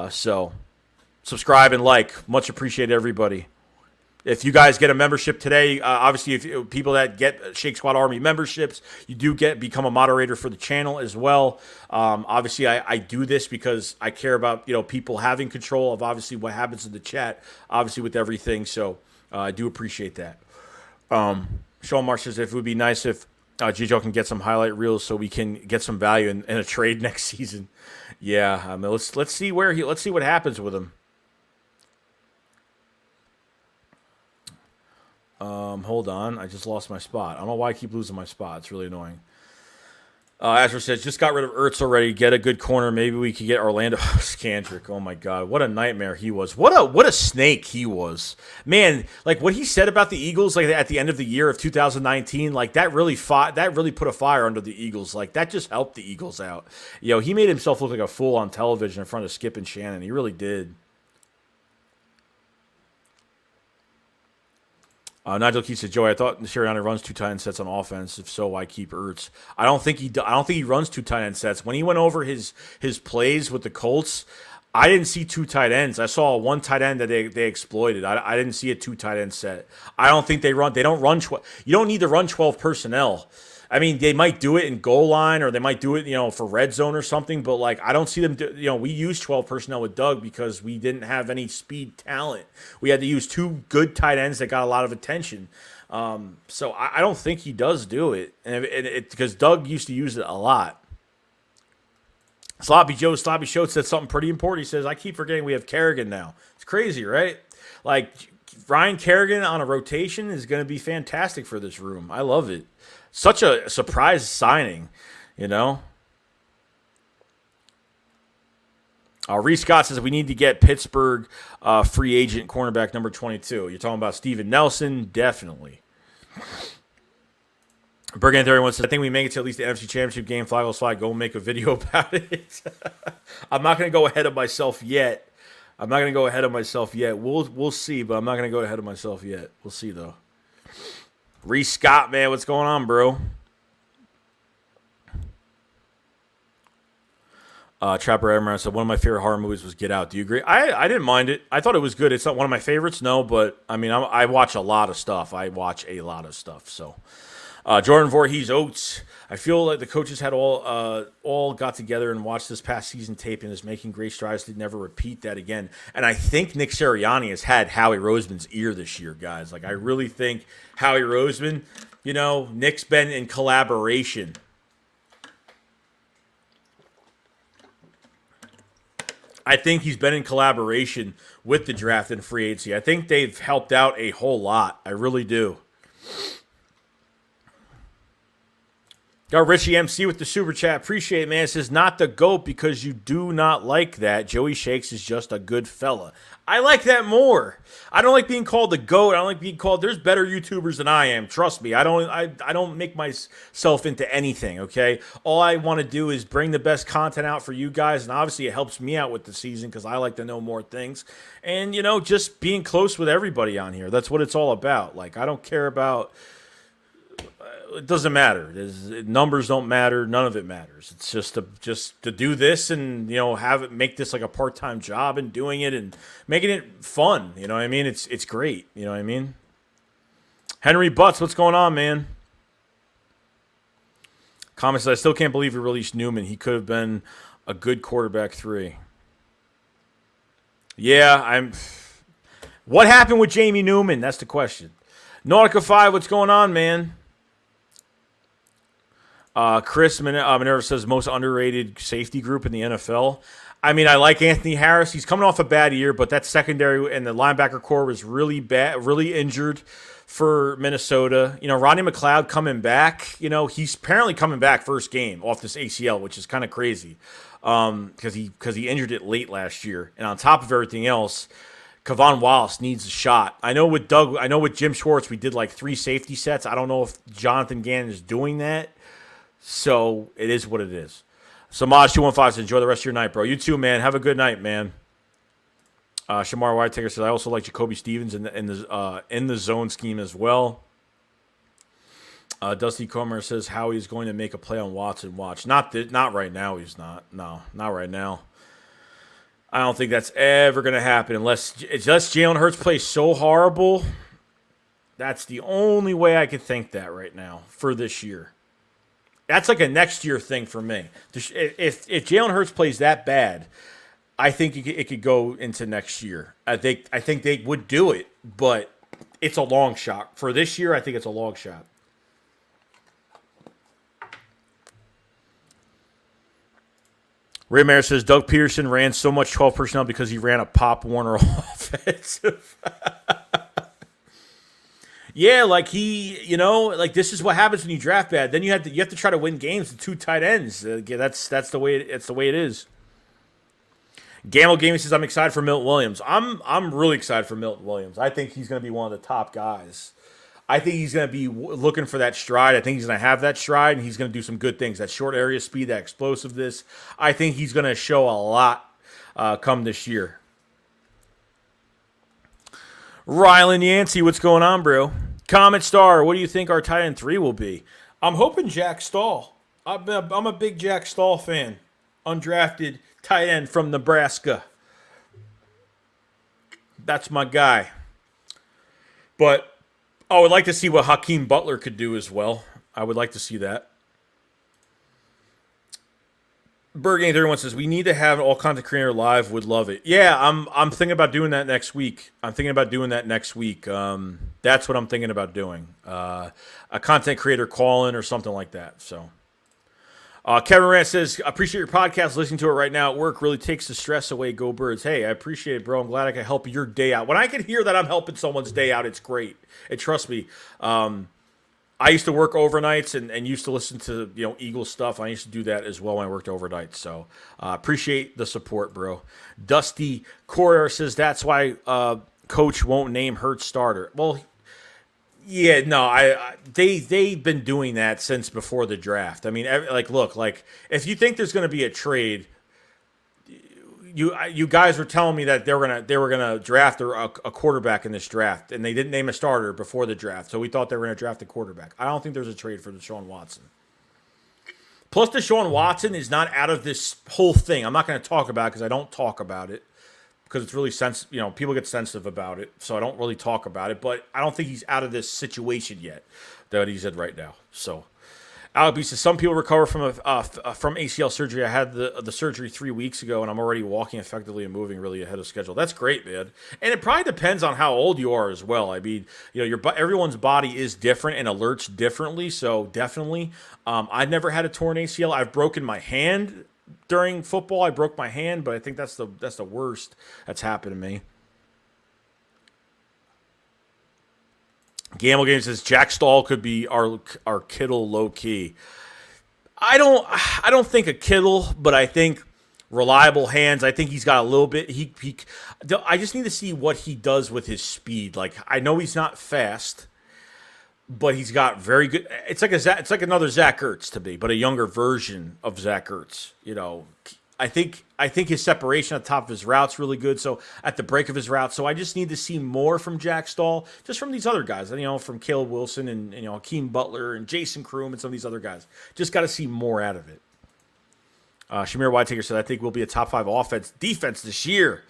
So subscribe and like. Much appreciated, everybody. If you guys get a membership today, obviously, if people that get Shake Squad Army memberships, you do become a moderator for the channel as well. Obviously, I do this because I care about people having control of obviously what happens in the chat, obviously with everything. So I do appreciate that. Sean Marsh says if it would be nice if Gijo can get some highlight reels so we can get some value in a trade next season. Yeah, I mean, let's see let's see what happens with him. Hold on. I just lost my spot. I don't know why I keep losing my spot. It's really annoying. Azra says, just got rid of Ertz already. Get a good corner. Maybe we could get Orlando Scandrick. Oh, my God. What a nightmare he was. What a snake he was. Man, like what he said about the Eagles like at the end of the year of 2019, like that really put a fire under the Eagles. Like that just helped the Eagles out. He made himself look like a fool on television in front of Skip and Shannon. He really did. Nigel Keith said, Joey, I thought Sirianni runs 2 tight end sets on offense. If so, why keep Ertz? I don't think he runs 2 tight end sets. When he went over his plays with the Colts, I didn't see 2 tight ends. I saw 1 tight end that they exploited. I didn't see a 2 tight end set. I don't think they don't run 12. You don't need to run 12 personnel. I mean, they might do it in goal line or they might do it, for red zone or something. But, like, I don't see them we used 12 personnel with Doug because we didn't have any speed talent. We had to use 2 good tight ends that got a lot of attention. So I don't think he does do it. And because Doug used to use it a lot. Sloppy Show said something pretty important. He says, I keep forgetting we have Kerrigan now. It's crazy, right? Like, Ryan Kerrigan on a rotation is going to be fantastic for this room. I love it. Such a surprise signing, Reese Scott says we need to get Pittsburgh free agent cornerback number 22. You're talking about Steven Nelson? Definitely. Bergen 31 says, I think we make it to at least the NFC Championship game. Fly goes fly. Go make a video about it. I'm not going to go ahead of myself yet. We'll see, but I'm not going to go ahead of myself yet. We'll see, though. Reese Scott, man, what's going on, bro? Trapper Emerald said, one of my favorite horror movies was Get Out. Do you agree? I didn't mind it. I thought it was good. It's not one of my favorites, no, but, I mean, I watch a lot of stuff. So, Jordan Voorhees Oates. I feel like the coaches had all got together and watched this past season tape and is making great strides to never repeat that again. And I think Nick Sirianni has had Howie Roseman's ear this year, guys. Like, I really think Howie Roseman, Nick's been in collaboration. I think he's been in collaboration with the draft and free agency. I think they've helped out a whole lot. I really do. Got Richie MC with the super chat. Appreciate it, man. It says, not the GOAT because you do not like that. Joey Shakes is just a good fella. I like that more. I don't like being called the GOAT. I don't like being called, there's better YouTubers than I am. Trust me. I don't make myself into anything, okay? All I want to do is bring the best content out for you guys, and obviously it helps me out with the season because I like to know more things. And, just being close with everybody on here. That's what it's all about. Like, I don't care about... It doesn't matter. Numbers don't matter. None of it matters. It's just to do this and make this like a part-time job and doing it and making it fun. You know what I mean? It's great. You know what I mean? Henry Butts, what's going on, man? Comment says, I still can't believe we released Newman. He could have been a good quarterback 3. Yeah, What happened with Jamie Newman? That's the question. Nautica 5, what's going on, man? Chris Minerva says most underrated safety group in the NFL. I mean, I like Anthony Harris. He's coming off a bad year, but that secondary and the linebacker core was really bad, really injured for Minnesota. Rodney McLeod coming back. He's apparently coming back first game off this ACL, which is kind of crazy because he injured it late last year. And on top of everything else, Kevon Wallace needs a shot. I know with Jim Schwartz, we did like 3 safety sets. I don't know if Jonathan Gannon is doing that. So it is what it is. Samaj215 says, enjoy the rest of your night, bro. You too, man. Have a good night, man. Shamar Whitaker says, I also like Jacoby Stevens in the zone scheme as well. Dusty Comer says how he's going to make a play on Watson. Watch, not right now. He's not. No, not right now. I don't think that's ever going to happen unless Jalen Hurts plays so horrible. That's the only way I could think that right now for this year. That's like a next year thing for me. If Jalen Hurts plays that bad, I think it could go into next year. I think they would do it, but it's a long shot. For this year, I think it's a long shot. Ray Mayer says Doug Peterson ran so much 12 personnel because he ran a Pop Warner offensive. Yeah, like this is what happens when you draft bad. Then you have to try to win games with two tight ends. That's the way it is. Gamble Gaming says I'm excited for Milton Williams. I'm really excited for Milton Williams. I think he's going to be one of the top guys. I think he's going to be looking for that stride. I think he's going to have that stride, and he's going to do some good things. That short area speed, that explosiveness. I think he's going to show a lot come this year. Rylan Yancey, what's going on, bro? Comet Star, what do you think our tight end 3 will be? I'm hoping Jack Stahl. I'm a big Jack Stahl fan. Undrafted tight end from Nebraska. That's my guy. But I would like to see what Hakeem Butler could do as well. I would like to see that. Berg31 says, we need to have all content creator live. Would love it. Yeah, I'm thinking about doing that next week. That's what I'm thinking about doing. A content creator call-in or something like that. So, Kevin Rant says, appreciate your podcast. Listening to it right now at work really takes the stress away. Go Birds. Hey, I appreciate it, bro. I'm glad I can help your day out. When I can hear that I'm helping someone's day out, it's great. And trust me, I used to work overnights and used to listen to Eagles stuff. I used to do that as well when I worked overnight. So appreciate the support, bro. Dusty Courier says that's why coach won't name Hurts starter. Well, yeah, no, they've been doing that since before the draft. I mean, if you think there's going to be a trade, you guys were telling me that they were gonna draft a quarterback in this draft, and they didn't name a starter before the draft, so we thought they were gonna draft a quarterback. I don't think there's a trade for Deshaun Watson. Plus, Deshaun Watson is not out of this whole thing. I'm not going to talk about it because I don't talk about it because it's really sensitive. People get sensitive about it, so I don't really talk about it. But I don't think he's out of this situation yet that he's in right now. So. Alec B says, some people recover from ACL surgery. I had the surgery 3 weeks ago, and I'm already walking effectively and moving really ahead of schedule. That's great, man. And it probably depends on how old you are as well. I mean, everyone's body is different and alerts differently, so definitely. I've never had a torn ACL. I've broken my hand during football. I broke my hand, but I think that's the worst that's happened to me. Gamble Game says Jack Stahl could be our Kittle low key. I don't think a Kittle, but I think reliable hands. I think he's got a little bit. I just need to see what he does with his speed. Like I know he's not fast, but he's got very good. It's like another Zach Ertz to me, but a younger version of Zach Ertz. I think his separation at the top of his route's really good. So at the break of his route, so I just need to see more from Jack Stahl, just from these other guys. From Caleb Wilson and Hakeem Butler and Jason Kroom and some of these other guys. Just got to see more out of it. Shamir Whitaker said, I think we'll be a top 5 defense this year.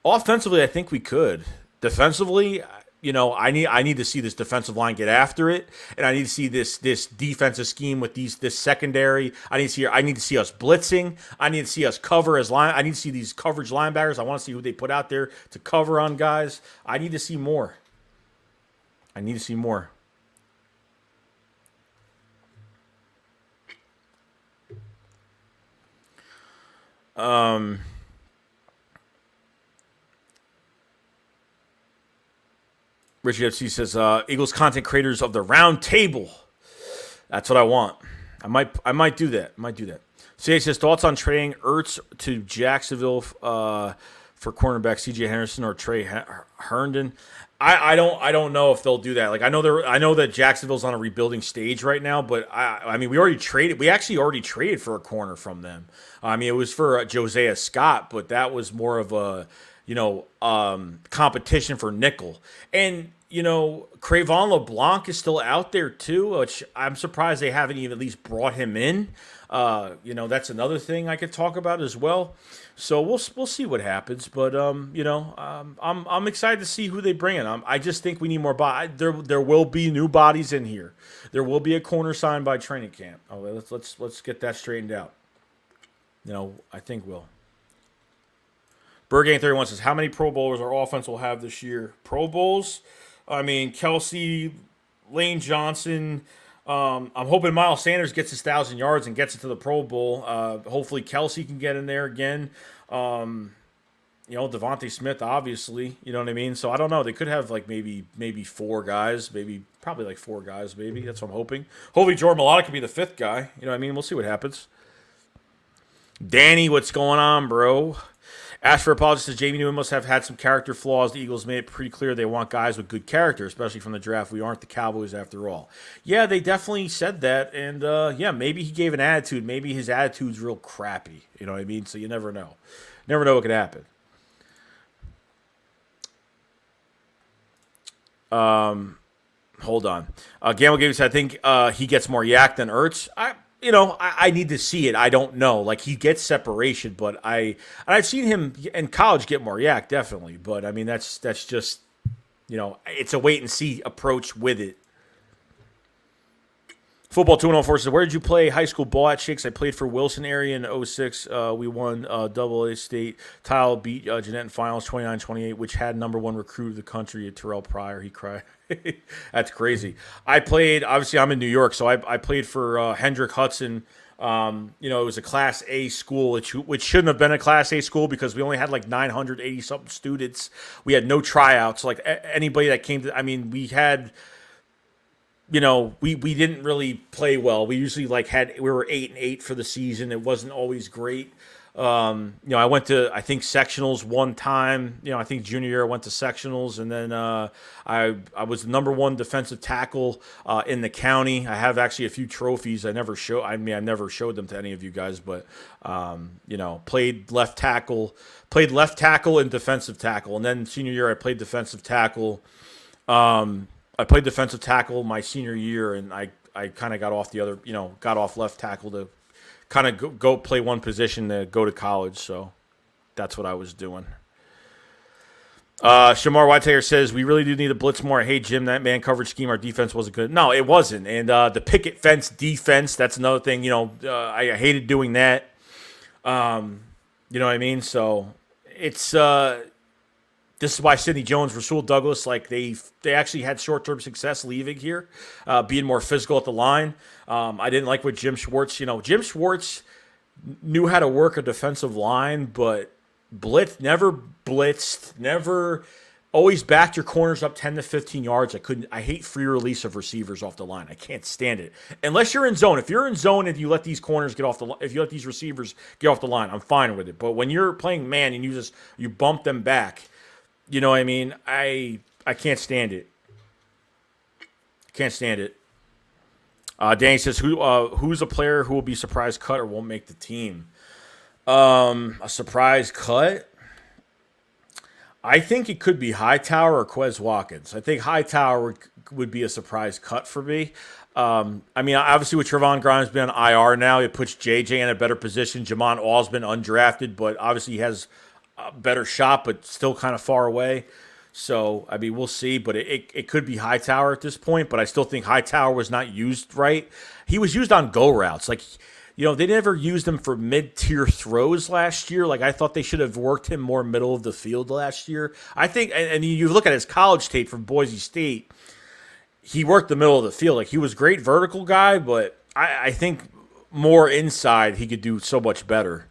Offensively, I think we could. Defensively, I need to see this defensive line get after it, and I need to see this defensive scheme with this secondary. I need to see us blitzing. I need to see us cover as line. I need to see these coverage linebackers. I want to see who they put out there to cover on guys. I need to see more. Richie FC says, Eagles content creators of the round table. That's what I want. I might do that. CA says, thoughts on trading Ertz to Jacksonville for cornerback C.J. Henderson or Trey Herndon. I don't know if they'll do that. Like I know that Jacksonville's on a rebuilding stage right now, but I mean we actually already traded for a corner from them. I mean it was for Josiah Scott, but that was more of a competition for nickel. And Crevon LeBlanc is still out there too, which I'm surprised they haven't even at least brought him in. That's another thing I could talk about as well. So we'll see what happens, but I'm excited to see who they bring in. I just think we need more bodies. There will be new bodies in here. There will be a corner signed by training camp. Oh, let's get that straightened out. I think we'll. Bergang31 says, how many Pro Bowlers our offense will have this year? Pro Bowls? I mean, Kelsey, Lane Johnson. I'm hoping Miles Sanders gets his 1,000 yards and gets it to the Pro Bowl. Hopefully Kelsey can get in there again. Devontae Smith, obviously. You know what I mean? So I don't know. They could have like maybe 4 guys. Probably like 4 guys, maybe. That's what I'm hoping. Hopefully Jordan Mailata could be the 5th guy. You know what I mean? We'll see what happens. Danny, what's going on, bro? Ash for apologies says Jamie Newman must have had some character flaws. The Eagles made it pretty clear they want guys with good character, especially from the draft. We aren't the Cowboys after all. Yeah, they definitely said that. And, maybe he gave an attitude. Maybe his attitude's real crappy. You know what I mean? So you never know. Never know what could happen. Hold on. Gamble Games, I think he gets more yak than Ertz. I need to see it. I don't know. Like, he gets separation, but I've seen him in college get more yak, definitely. But, I mean, that's just, it's a wait-and-see approach with it. Football 204 says, where did you play high school ball at, Shakes? I played for Wilson area in 06. We won AA state. Tile beat Jeanette in finals 29-28, which had number 1 recruit of the country at Terrell Pryor. He cried. That's crazy. I played, obviously I'm in New York, so I played for Hendrick Hudson. It was a Class A school, which shouldn't have been a Class A school because we only had like 980-something students. We had no tryouts. Like anybody that came to, we had... we didn't really play well. We usually we were 8-8 for the season. It wasn't always great. I went to, I think, sectionals one time. I think junior year I went to sectionals, and then I was the number 1 defensive tackle in the county. I have actually a few trophies. I never showed them to any of you guys, but played left tackle and defensive tackle, and then senior year I played defensive tackle. I played defensive tackle my senior year, and I kind of got off got off left tackle to kind of go play one position to go to college. So that's what I was doing. Shamar Whitehair says, we really do need to blitz more. Hey, Jim, that man coverage scheme, our defense wasn't good. No, it wasn't. And the picket fence defense, that's another thing. I hated doing that. You know what I mean? So it's this is why Sidney Jones, Rasul Douglas, they actually had short-term success leaving here, being more physical at the line. I didn't like what Jim Schwartz, Jim Schwartz knew how to work a defensive line, but never blitzed, never always backed your corners up 10 to 15 yards. I hate free release of receivers off the line. I can't stand it. Unless you're in zone. If you're in zone and you let these corners get off if you let these receivers get off the line, I'm fine with it. But when you're playing man and you bump them back, you know what I mean? I can't stand it. Can't stand it. Danny says, who's a player who will be surprise cut or won't make the team? A surprise cut? I think it could be Hightower or Quez Watkins. I think Hightower would be a surprise cut for me. Obviously with Trevon Grimes being on IR now, it puts JJ in a better position. Jamon Allsman undrafted, but obviously he has a better shot, but still kind of far away. So, we'll see. But it could be Hightower at this point, but I still think Hightower was not used right. He was used on go routes. They never used him for mid-tier throws last year. I thought they should have worked him more middle of the field last year. I think, and you look at his college tape from Boise State, he worked the middle of the field. He was a great vertical guy, but I think more inside he could do so much better.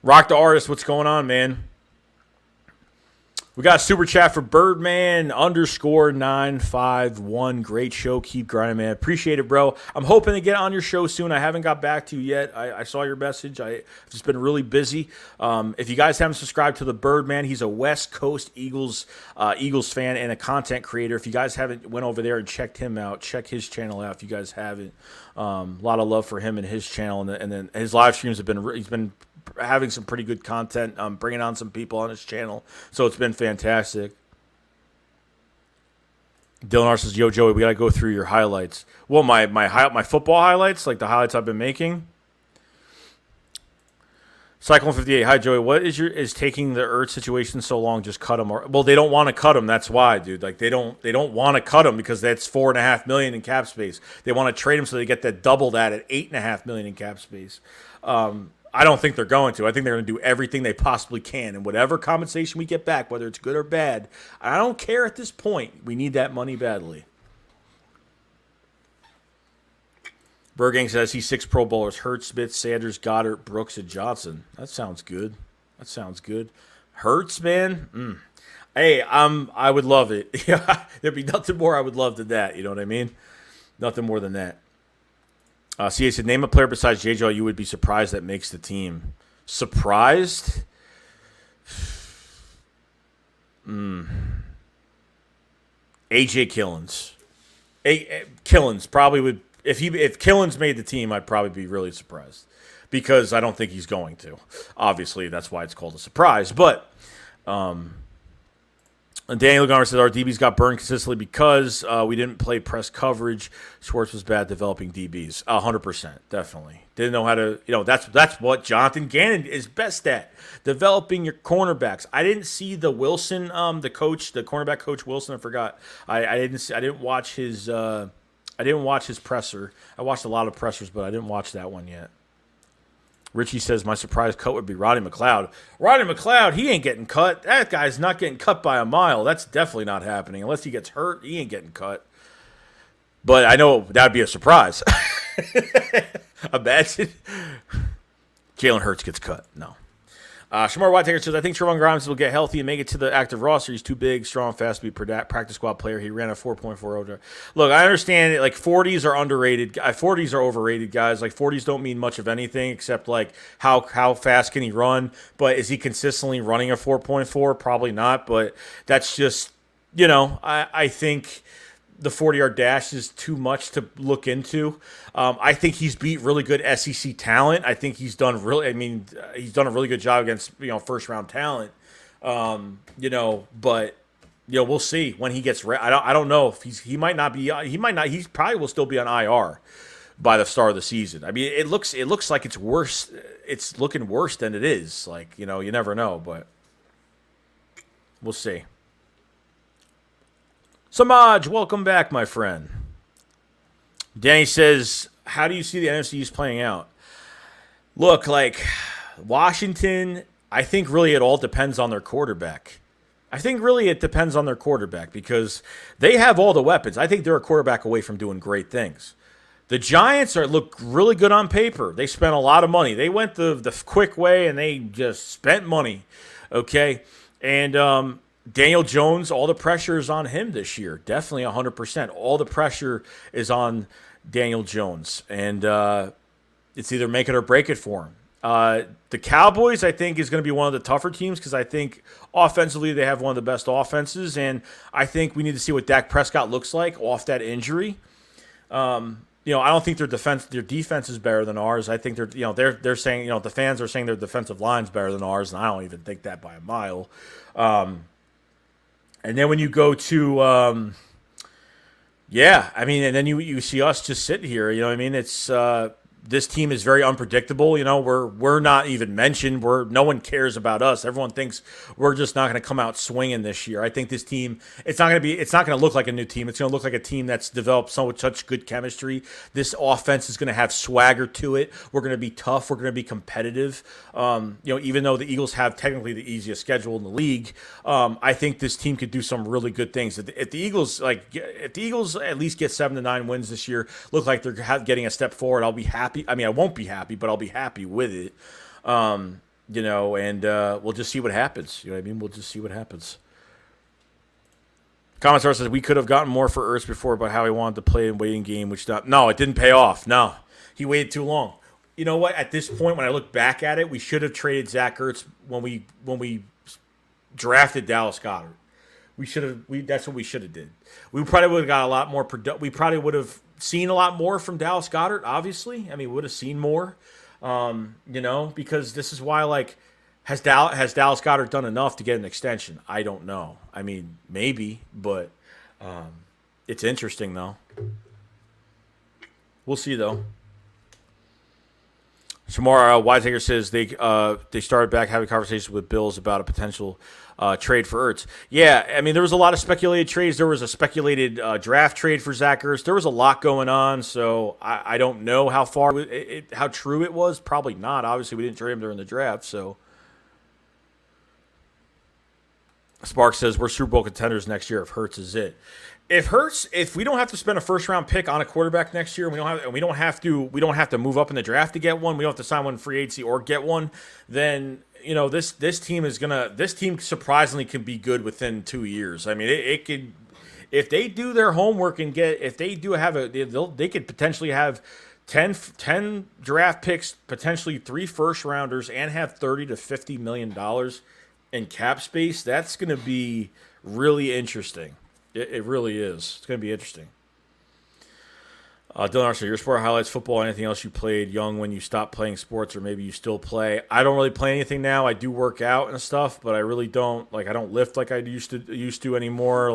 Rock the Artist, what's going on, man? We got a super chat for Birdman _951. Great show. Keep grinding, man. Appreciate it, bro. I'm hoping to get on your show soon. I haven't got back to you yet. I saw your message. I've just been really busy. If you guys haven't subscribed to the Birdman, he's a West Coast Eagles fan and a content creator. If you guys haven't went over there and checked him out, check his channel out if you guys haven't. A lot of love for him and his channel. And then his live streams he's been having some pretty good content, bringing on some people on his channel. So it's been fantastic. Dylan R says, "Yo, Joey, we gotta go through your highlights." Well, my football highlights, like the highlights I've been making. Cyclone 58. Hi, Joey. What is taking the Ertz situation so long? Just cut him. Well, they don't want to cut him. That's why, dude. Like they don't want to cut him because that's $4.5 million in cap space. They want to trade him so they get that double that at $8.5 million in cap space. I don't think they're going to. I think they're going to do everything they possibly can, and whatever compensation we get back, whether it's good or bad, I don't care at this point. We need that money badly. Burgang says he's 6 Pro Bowlers: Hurts, Smith, Sanders, Goddard, Brooks, and Johnson. That sounds good. Hurts, man. Hey, I would love it. Yeah, there'd be nothing more I would love than that. You know what I mean? Nothing more than that. CA said, name a player besides JJ you would be surprised that makes the team. Surprised? AJ Killens. Killens probably would. If Killens made the team, I'd probably be really surprised because I don't think he's going to. Obviously, that's why it's called a surprise. But Daniel Garner says our DBs got burned consistently because we didn't play press coverage. Schwartz was bad developing DBs. 100%, definitely. Didn't know how to, that's what Jonathan Gannon is best at, developing your cornerbacks. I didn't see the Wilson, the cornerback coach Wilson. I forgot. I didn't watch his. I didn't watch his presser. I watched a lot of pressers, but I didn't watch that one yet. Richie says, my surprise cut would be Roddy McLeod. Roddy McLeod, he ain't getting cut. That guy's not getting cut by a mile. That's definitely not happening. Unless he gets hurt, he ain't getting cut. But I know that would be a surprise. Imagine. Jalen Hurts gets cut. No. Shamar Whitaker says, I think Trevon Grimes will get healthy and make it to the active roster. He's too big, strong, fast to be a practice squad player. He ran a 4.40 OJ. Look, I understand it. Like 40s are underrated. 40s are overrated, guys. Like 40s don't mean much of anything except like how fast can he run. But is he consistently running a 4.4? Probably not. But that's just, I think the 40-yard dash is too much to look into. I think he's beat really good SEC talent. I think he's done he's done a really good job against, first-round talent. But we'll see when he gets ready. I don't know if he probably will still be on IR by the start of the season. I mean, it looks like it's worse. It's looking worse than it is. Like, you never know, but we'll see. Samaj, welcome back, my friend. Danny says, how do you see the NFC East playing out? Look, like Washington, I think really it all depends on their quarterback. Because they have all the weapons. I think they're a quarterback away from doing great things. The Giants look really good on paper. They spent a lot of money. They went the quick way, and they just spent money, okay? And Daniel Jones, all the pressure is on him this year. Definitely 100%. All the pressure is on Daniel Jones. And it's either make it or break it for him. The Cowboys, I think, is going to be one of the tougher teams because I think offensively they have one of the best offenses. And I think we need to see what Dak Prescott looks like off that injury. I don't think their defense is better than ours. I think they're saying, the fans are saying their defensive line's better than ours, and I don't even think that by a mile. And then when you go to, and then you see us just sitting here. It's this team is very unpredictable. We're not even mentioned. No one cares about us. Everyone thinks we're just not going to come out swinging this year. I think this team, it's not going to look like a new team. It's going to look like a team that's developed such good chemistry. This offense is going to have swagger to it. We're going to be tough. We're going to be competitive. Even though the Eagles have technically the easiest schedule in the league, I think this team could do some really good things. If the Eagles at least get 7 to 9 wins this year, look like they're getting a step forward, I'll be happy. I mean, I won't be happy, but I'll be happy with it. And we'll just see what happens. You know what I mean? We'll just see what happens. Commentator says we could have gotten more for Ertz before about how he wanted to play in waiting game, no, it didn't pay off. No, he waited too long. You know what? At this point, when I look back at it, we should have traded Zach Ertz when we drafted Dallas Goedert. That's what we should have did. We probably would have got a lot more. We probably would have seen a lot more from Dallas Goedert. Obviously, I mean, we would have seen more. Because this is why, has Dallas Goedert done enough to get an extension? I don't know. I mean, maybe, but It's interesting though. We'll see though. Shamar Whitaker says they started back having conversations with Bills about a potential trade for Ertz. Yeah, I mean there was a lot of speculated trades. There was a speculated draft trade for Zach Ertz. There was a lot going on, so I don't know how far how true it was. Probably not. Obviously, we didn't trade him during the draft. So Spark says we're Super Bowl contenders next year if Hurts is it. If we don't have to spend a first round pick on a quarterback next year, we don't have to move up in the draft to get one. We don't have to sign one in free agency or get one. Then this team surprisingly can be good within 2 years. I mean, it could if they do their homework and they could potentially have 10 draft picks, potentially 3 first rounders, and have $30 to $50 million in cap space. That's going to be really interesting. It really is. It's going to be interesting. Dylan Archer, your sport highlights football, anything else you played young when you stopped playing sports, or maybe you still play? I don't really play anything now. I do work out and stuff, but I really don't. I don't lift like I used to anymore.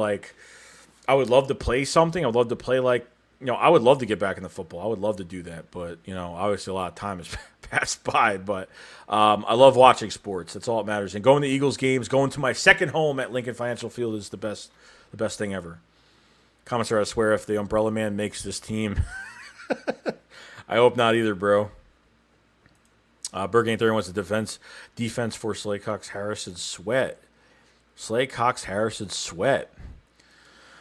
I would love to play something. I would love to play I would love to get back into football. I would love to do that, but obviously a lot of time has passed by. But I love watching sports. That's all that matters. And going to Eagles games, going to my second home at Lincoln Financial Field is the best thing ever. Comments are, I swear, if the Umbrella Man makes this team. I hope not either, bro. Bergame 31 wants the defense for Slay Cox Harrison Sweat. Slay Cox Harrison Sweat.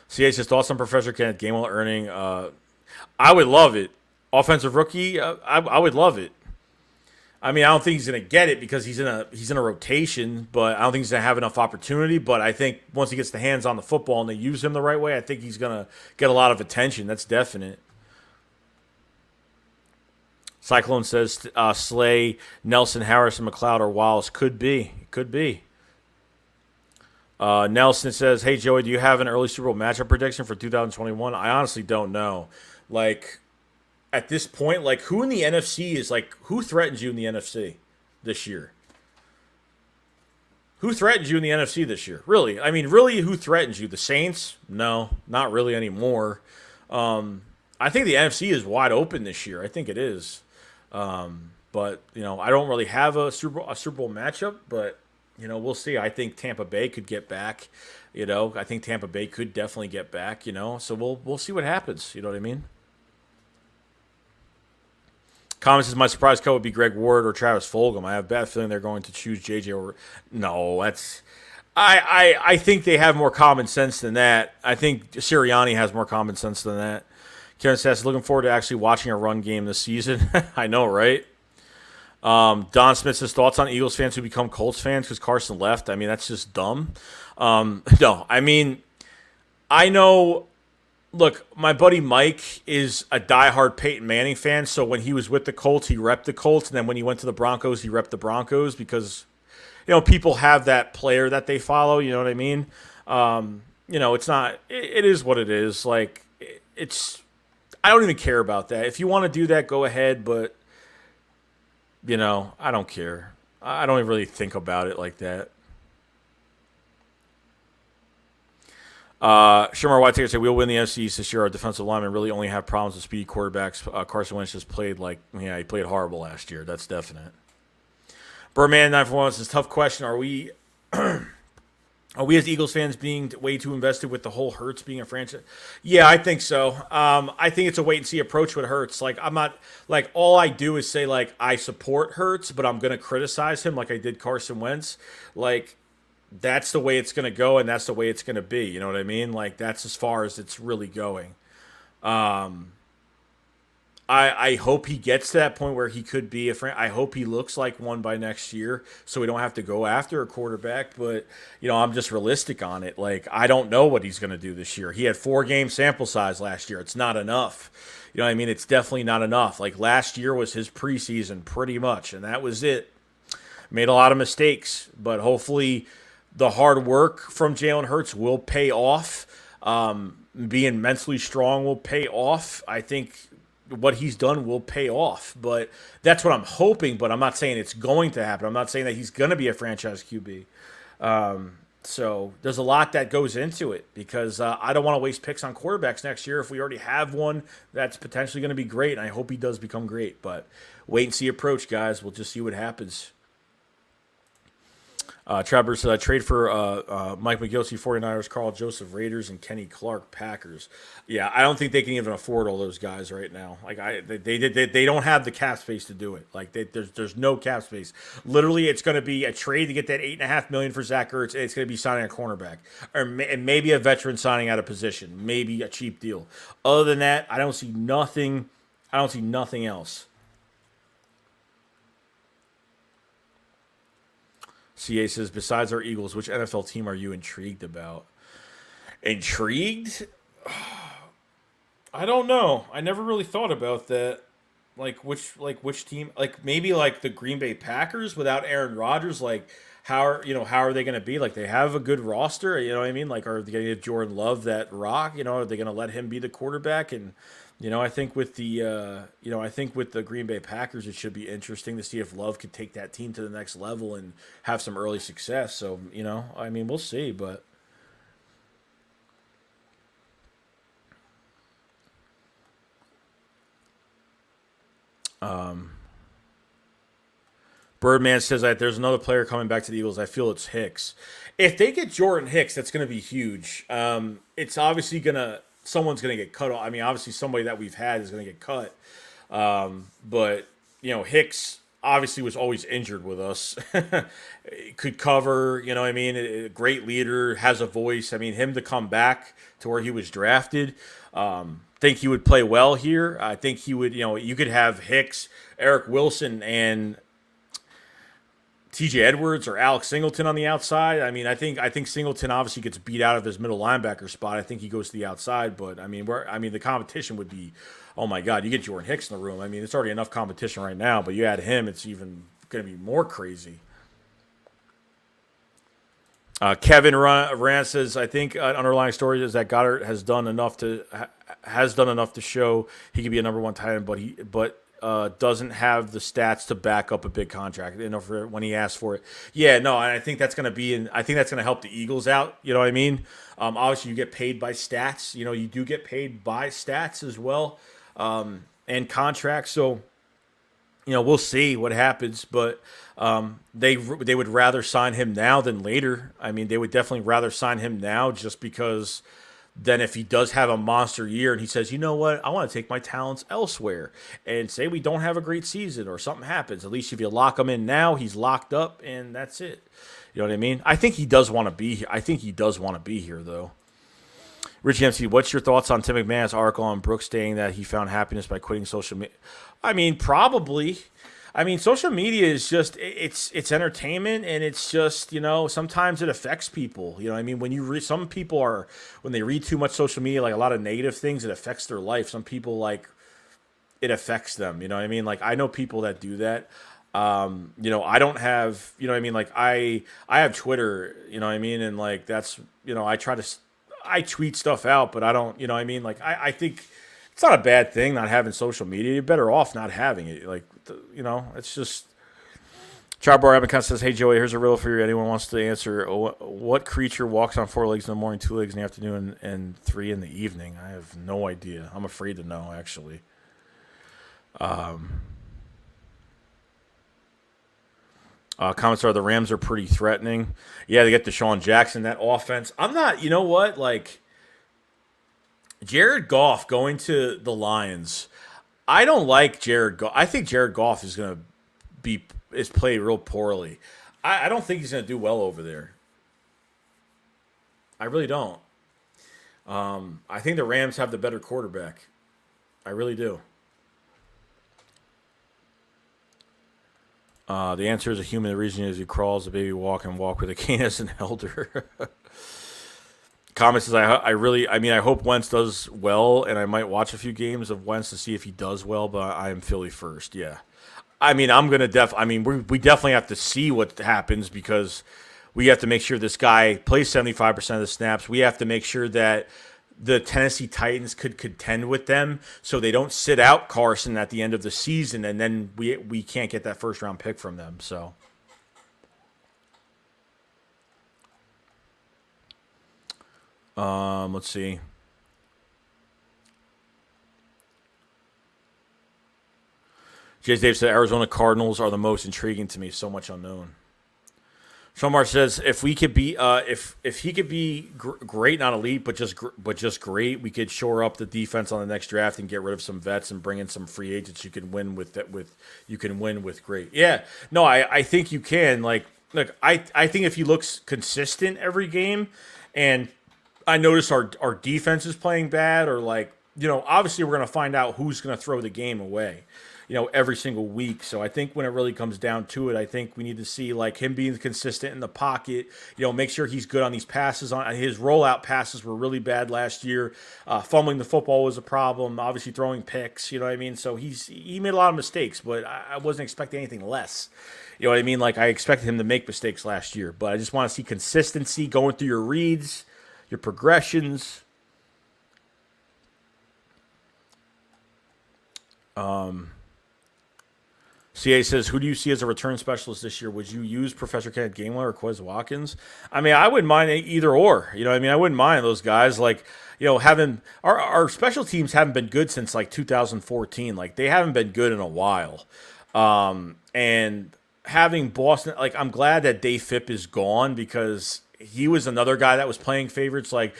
CH says thoughts on Professor Kenneth Gainwell earning. I would love it. Offensive rookie. I would love it. I mean, I don't think he's going to get it because he's in a rotation, but I don't think he's going to have enough opportunity. But I think once he gets the hands on the football and they use him the right way, I think he's going to get a lot of attention. That's definite. Cyclone says Slay, Nelson, Harrison, McLeod, or Wallace. Could be. Nelson says, hey, Joey, do you have an early Super Bowl matchup prediction for 2021? I honestly don't know. At this point, who in the NFC is who threatens you in the NFC this year? Who threatens you in the NFC this year? Really? I mean, really, who threatens you? The Saints? No, not really anymore. I think the NFC is wide open this year. I think it is. But I don't really have a Super Bowl matchup, but we'll see. I think Tampa Bay could get back. I think Tampa Bay could definitely get back. So we'll see what happens. You know what I mean? Comments says my surprise cut would be Greg Ward or Travis Fulgham. I have a bad feeling they're going to choose JJ or no. That's I think they have more common sense than that. I think Sirianni has more common sense than that. Karen says looking forward to actually watching a run game this season. I know, right? Don Smith says thoughts on Eagles fans who become Colts fans because Carson left. I mean, that's just dumb. No, I mean, I know. Look, my buddy Mike is a diehard Peyton Manning fan, so when he was with the Colts, he repped the Colts, and then when he went to the Broncos, he repped the Broncos because, people have that player that they follow, you know what I mean? It's not – it is what it is. It's – I don't even care about that. If you want to do that, go ahead, but, I don't care. I don't even really think about it like that. Shamar Whitaker said, we'll win the NFC East this year. Our defensive linemen really only have problems with speedy quarterbacks. Carson Wentz just played he played horrible last year. That's definite. Burman 941 says, tough question. Are we as Eagles fans being way too invested with the whole Hurts being a franchise? Yeah, I think so. I think it's a wait and see approach with Hurts. I'm not all I do is say I support Hurts, but I'm going to criticize him like I did Carson Wentz. That's the way it's going to go, and that's the way it's going to be. You know what I mean? That's as far as it's really going. I hope he gets to that point where he could be a friend. I hope he looks like one by next year so we don't have to go after a quarterback. But, I'm just realistic on it. I don't know what he's going to do this year. He had 4-game sample size last year. It's not enough. You know what I mean? It's definitely not enough. Last year was his preseason pretty much, and that was it. Made a lot of mistakes, but hopefully – the hard work from Jalen Hurts will pay off. Being mentally strong will pay off. I think what he's done will pay off. But that's what I'm hoping, but I'm not saying it's going to happen. I'm not saying that he's going to be a franchise QB. So there's a lot that goes into it because I don't want to waste picks on quarterbacks next year if we already have one that's potentially going to be great, and I hope he does become great. But wait and see approach, guys. We'll just see what happens. Trevor said, I trade for Mike McGillicuddy, 49ers, Carl Joseph, Raiders, and Kenny Clark, Packers. Yeah, I don't think they can even afford all those guys right now. Like they don't have the cap space to do it. Like there's no cap space. Literally, it's going to be a trade to get that $8.5 million for Zach Ertz. And it's going to be signing a cornerback and maybe a veteran signing out of position, maybe a cheap deal. Other than that, I don't see nothing. I don't see nothing else. CA says, besides our Eagles, which NFL team are you intrigued about? Intrigued? I don't know. I never really thought about that. Which team? Like maybe like the Green Bay Packers without Aaron Rodgers. Like how are they going to be? Like they have a good roster. You know what I mean? Like are they going to give Jordan Love that rock? Are they going to let him be the quarterback? And I think with the Green Bay Packers, it should be interesting to see if Love could take that team to the next level and have some early success. So I mean, we'll see, but. Birdman says that there's another player coming back to the Eagles. I feel it's Hicks. If they get Jordan Hicks, that's going to be huge. It's obviously someone's going to get cut off. I mean, obviously somebody that we've had is going to get cut. But Hicks obviously was always injured with us. Could cover, what I mean? A great leader, has a voice. I mean, him to come back to where he was drafted. Think he would play well here. I think he would, you could have Hicks, Eric Wilson, and TJ Edwards or Alex Singleton on the outside. I mean, I think Singleton obviously gets beat out of his middle linebacker spot. I think he goes to the outside, but I mean, the competition would be, oh my God, you get Jordan Hicks in the room. I mean, it's already enough competition right now, but you add him, it's even going to be more crazy. Kevin Rand says, I think an underlying story is that Goddard has done enough to show he could be a number one tight end, but doesn't have the stats to back up a big contract. For when he asked for it. Yeah, no, I think that's going to I think that's going to help the Eagles out. You know what I mean? Obviously, you get paid by stats. You do get paid by stats as well, and contracts. So, we'll see what happens. But they would rather sign him now than later. I mean, they would definitely rather sign him now just because. Then if he does have a monster year and he says, you know what, I want to take my talents elsewhere, and say we don't have a great season or something happens, at least if you lock him in now, he's locked up and that's it. You know what I mean? I think he does want to be here. I think he does want to be here, though. Richie MC, what's your thoughts on Tim McMahon's article on Brooks saying that he found happiness by quitting social media? I mean, probably. I mean, social media is just, it's entertainment, and it's just, sometimes it affects people. I mean, when you read, some people when they read too much social media, like a lot of negative things, it affects their life. Some people, like, it affects them. You know what I mean? Like, I know people that do that. I don't have, like, I have Twitter, you know what I mean? And, like, that's, I tweet stuff out, but I don't, like, I think it's not a bad thing not having social media. You're better off not having it. Like, it's just. Charbar Abacon says, hey, Joey, here's a riddle for you. Anyone wants to answer. What creature walks on 4 legs in the morning, 2 legs in the afternoon, and 3 in the evening? I have no idea. I'm afraid to know, actually. Comments are the Rams are pretty threatening. Yeah, they get Deshaun Jackson, that offense. I'm not, like, Jared Goff going to the Lions. I don't like Jared Goff. I think Jared Goff is going to play real poorly. I don't think he's going to do well over there. I really don't. I think the Rams have the better quarterback. I really do. The answer is a human. The reason is he crawls, the baby walk, and walk with a cane as an elder. Comment says, I hope Wentz does well, and I might watch a few games of Wentz to see if he does well, but I am Philly first. Yeah. I mean, we definitely have to see what happens because we have to make sure this guy plays 75% of the snaps. We have to make sure that the Tennessee Titans could contend with them so they don't sit out Carson at the end of the season, and then we can't get that first-round pick from them, so. Let's see. Jays Dave said Arizona Cardinals are the most intriguing to me. So much unknown. Shomar says if we could be if he could be great, not elite, but just great, we could shore up the defense on the next draft and get rid of some vets and bring in some free agents. You can win with that. You can win with great. Yeah, no, I think you can. Like, look, I think if he looks consistent every game, and I notice our defense is playing bad, or like obviously we're gonna find out who's gonna throw the game away, every single week. So I think when it really comes down to it, I think we need to see like him being consistent in the pocket, make sure he's good on these passes. On his rollout passes were really bad last year. Fumbling the football was a problem. Obviously throwing picks, you know what I mean? So he made a lot of mistakes, but I wasn't expecting anything less. You know what I mean? Like I expected him to make mistakes last year, but I just want to see consistency going through your reads, your progressions. CA says, who do you see as a return specialist this year? Would you use Professor Kenneth Gainwell or Quez Watkins? I mean, I wouldn't mind either or. I wouldn't mind those guys. Like, having our special teams haven't been good since like 2014. Like, they haven't been good in a while. And having Boston, like, I'm glad that Dave Phipp is gone because he was another guy that was playing favorites. Like,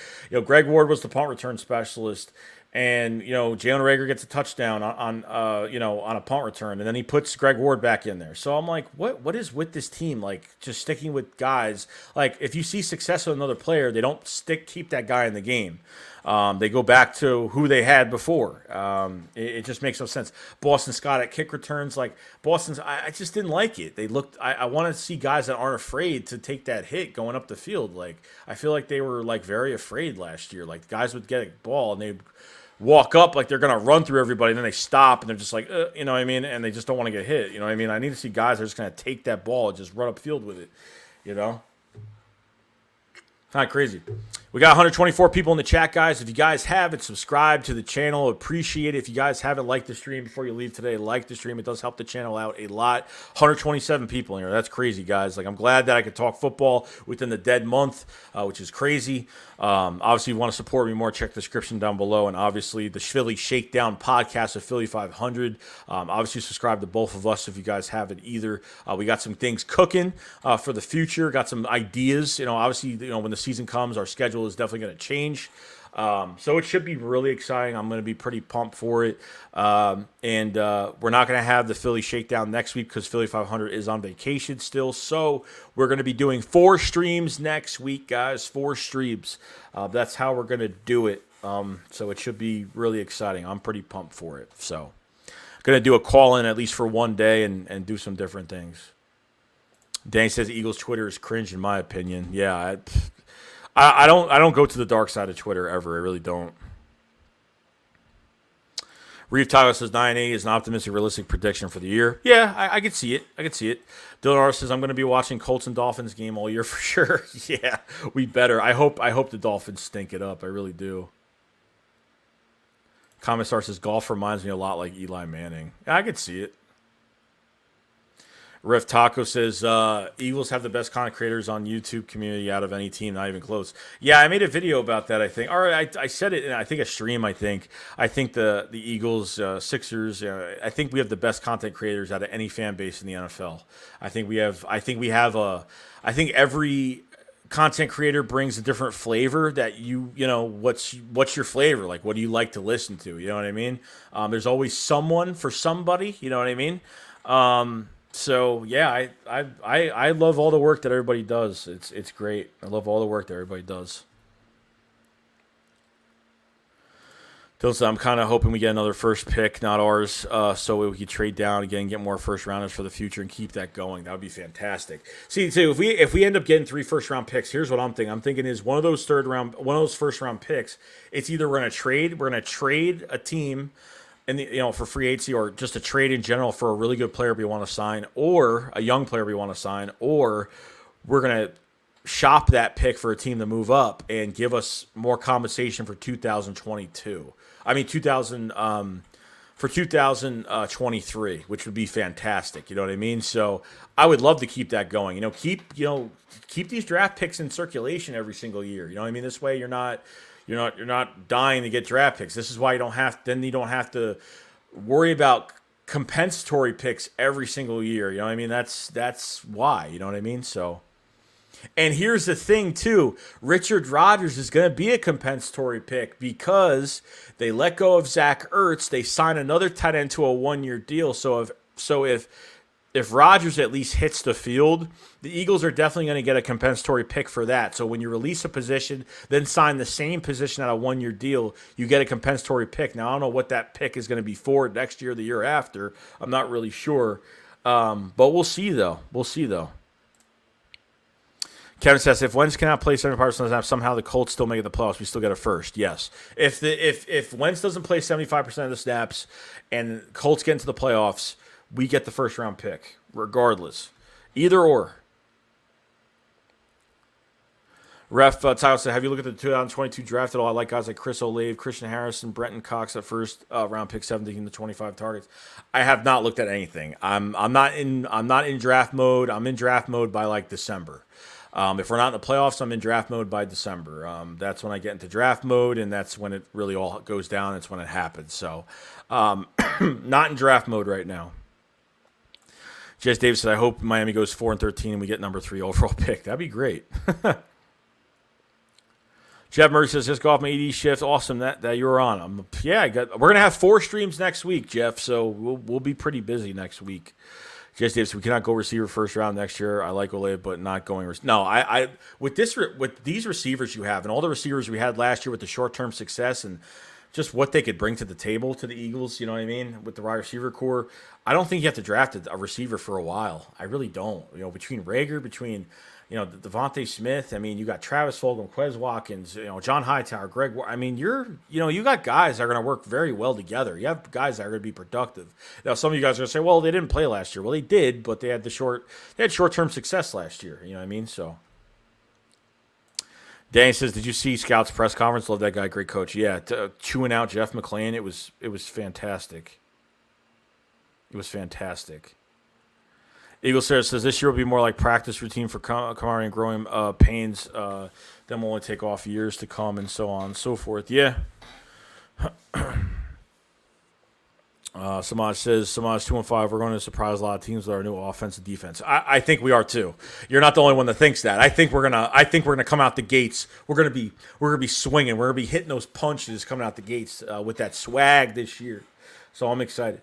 Greg Ward was the punt return specialist. And Jalen Reagor gets a touchdown on a punt return, and then he puts Greg Ward back in there. So I'm like, what is with this team? Like, just sticking with guys. Like, if you see success with another player, they don't keep that guy in the game. They go back to who they had before. It just makes no sense. Boston Scott at kick returns, like Boston's, I just didn't like it. They looked. I want to see guys that aren't afraid to take that hit going up the field. Like, I feel like they were like very afraid last year. Like, guys would get a ball and they walk up like they're going to run through everybody, and then they stop, and they're just like, you know what I mean? And they just don't want to get hit, you know what I mean? I need to see guys that are just going to take that ball and just run up field with it, Kind of crazy. We got 124 people in the chat, guys. If you guys haven't subscribed to the channel, appreciate it. If you guys haven't liked the stream before you leave today, like the stream. It does help the channel out a lot. 127 people in here. That's crazy, guys. Like, I'm glad that I could talk football within the dead month, which is crazy. Obviously, if you want to support me more, check the description down below. And obviously, the Philly Shakedown podcast of Philly 500. Obviously, subscribe to both of us if you guys haven't either. We got some things cooking for the future. Got some ideas. Obviously, when the season comes, our schedule is definitely going to change. So it should be really exciting. I'm going to be pretty pumped for it. And we're not going to have the Philly Shakedown next week because Philly 500 is on vacation still. So we're going to be doing 4 streams next week, guys. 4 streams. That's how we're going to do it. So it should be really exciting. I'm pretty pumped for it. So going to do a call-in at least for one day and do some different things. Danny says Eagles Twitter is cringe in my opinion. Yeah, I don't go to the dark side of Twitter ever. I really don't. Reeve Tyler says 9-8 is an optimistic, realistic prediction for the year. Yeah, I could see it. Dylan R says I'm going to be watching Colts and Dolphins game all year for sure. Yeah, we better. I hope the Dolphins stink it up. I really do. Comment Star says golf reminds me a lot like Eli Manning. Yeah, I could see it. Ref Taco says Eagles have the best content creators on YouTube community out of any team, not even close. Yeah, I made a video about that, I think. Or I said it in, I think, a stream, I think. I think the Eagles, Sixers, I think we have the best content creators out of any fan base in the NFL. I think every content creator brings a different flavor that what's your flavor? Like, what do you like to listen to? You know what I mean? There's always someone for somebody, you know what I mean? So yeah, I love all the work that everybody does. It's great. I love all the work that everybody does. Dylan, I'm kind of hoping we get another first pick, not ours, so we can trade down again, get more first rounders for the future, and keep that going. That would be fantastic. See, too, if we end up getting 3 first round picks, here's what I'm thinking. I'm thinking is one of those first round picks. It's either we're gonna trade a team. And for free agency or just a trade in general for a really good player we want to sign, or a young player we want to sign, or we're gonna shop that pick for a team to move up and give us more compensation for 2022. I mean for 2023, which would be fantastic. You know what I mean? So I would love to keep that going. Keep these draft picks in circulation every single year. You know what I mean? This way, you're not dying to get draft picks. This is why you don't have to worry about compensatory picks every single year. You know what I mean? That's why. You know what I mean? So. And here's the thing, too. Richard Rodgers is going to be a compensatory pick because they let go of Zach Ertz. They sign another tight end to a one-year deal. So if Rodgers at least hits the field, the Eagles are definitely going to get a compensatory pick for that. So when you release a position, then sign the same position at a one-year deal, you get a compensatory pick. Now, I don't know what that pick is going to be for next year or the year after. I'm not really sure. But we'll see, though. Kevin says, if Wentz cannot play 75% of the snap, somehow the Colts still make it the playoffs. We still get a first. Yes. If Wentz doesn't play 75% of the snaps and Colts get into the playoffs, we get the first-round pick, regardless. Either or. Ref Tyler said, have you looked at the 2022 draft at all? I like guys like Chris Olave, Christian Harrison, Brenton Cox at first round pick 17 to 25 targets. I have not looked at anything. I'm not in draft mode. I'm in draft mode by like December. If we're not in the playoffs, I'm in draft mode by December. That's when I get into draft mode, and that's when it really all goes down. It's when it happens. So, not in draft mode right now. Jess Davis said, I hope Miami goes 4-13 and we get number 3 overall pick. That'd be great. Jeff Murray says, just go off my ED shift. Awesome that you were on. We're going to have 4 streams next week, Jeff, so we'll be pretty busy next week. Jess Davis, we cannot go receiver first round next year. I like Olave, but not going. No, I with these receivers you have and all the receivers we had last year with the short-term success and just what they could bring to the table to the Eagles, you know what I mean, with the wide receiver core, I don't think you have to draft a receiver for a while. I really don't. Between Rager, Devontae Smith, I mean, you got Travis Fulgham, Quez Watkins, John Hightower, Greg. I mean, you got guys that are going to work very well together. You have guys that are going to be productive. Now, some of you guys are going to say, well, they didn't play last year. Well, they did, but they had short-term success last year. You know what I mean? So, Danny says, did you see Scout's press conference? Love that guy, great coach. Yeah, chewing out Jeff McClain, it was fantastic. It was fantastic. Eagle Sarah says this year will be more like practice routine for Kamari and growing pains. Then will only take off years to come and so on and so forth. Yeah. Samaj says, Samaj 2-5, we're going to surprise a lot of teams with our new offense and defense. I think we are too. You're not the only one that thinks that. I think we're gonna come out the gates. We're gonna be swinging. We're gonna be hitting those punches coming out the gates with that swag this year. So I'm excited.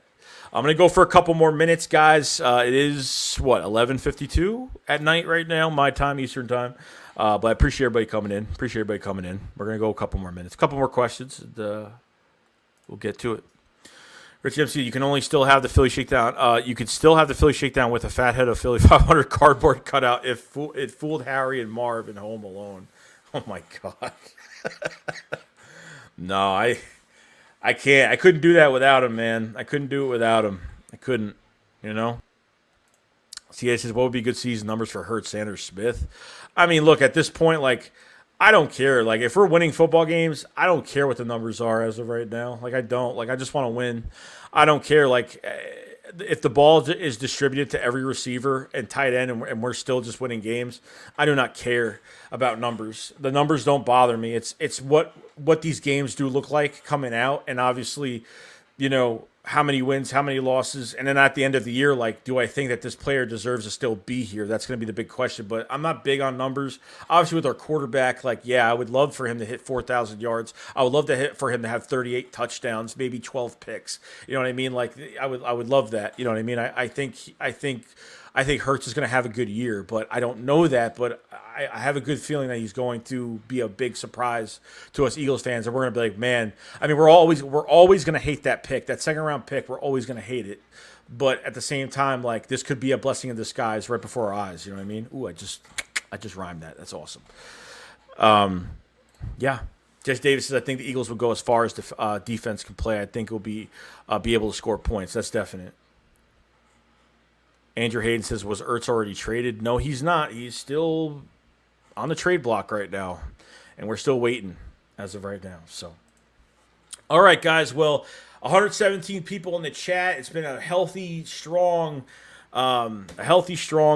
I'm going to go for a couple more minutes, guys. It is, 11:52 at night right now, my time, Eastern time. But I appreciate everybody coming in. We're going to go a couple more minutes. A couple more questions, and we'll get to it. Rich MC, you can only still have the Philly Shakedown. You could still have the Philly Shakedown with a fat head of Philly 500 cardboard cutout. It fooled Harry and Marv in Home Alone. Oh, my God. No, I can't. I couldn't do that without him, man. I couldn't do it without him. I couldn't, CA says, what would be good season numbers for Hurts, Sanders, Smith? I mean, look, at this point, I don't care. If we're winning football games, I don't care what the numbers are as of right now. I don't. I just want to win. I don't care. If the ball is distributed to every receiver and tight end and we're still just winning games, I do not care about numbers. The numbers don't bother me. It's what these games do look like coming out, and obviously, how many wins, how many losses, and then at the end of the year, do I think that this player deserves to still be here? That's going to be the big question, but I'm not big on numbers. Obviously, with our quarterback, I would love for him to hit 4,000 yards. I would love for him to have 38 touchdowns, maybe 12 picks. You know what I mean? I would love that. You know what I mean? I think Hurts is going to have a good year, but I don't know that. But I have a good feeling that he's going to be a big surprise to us Eagles fans, and we're going to be like, man. I mean, we're always going to hate that pick, that second round pick. We're always going to hate it, but at the same time, this could be a blessing in disguise right before our eyes. You know what I mean? Ooh, I just rhymed that. That's awesome. Yeah. Jess Davis says, I think the Eagles will go as far as the defense can play. I think we'll be able to score points. That's definite. Andrew Hayden says, was Ertz already traded? No, he's not. He's still on the trade block right now, and we're still waiting as of right now. So, all right, guys. Well, 117 people in the chat. It's been a healthy, strong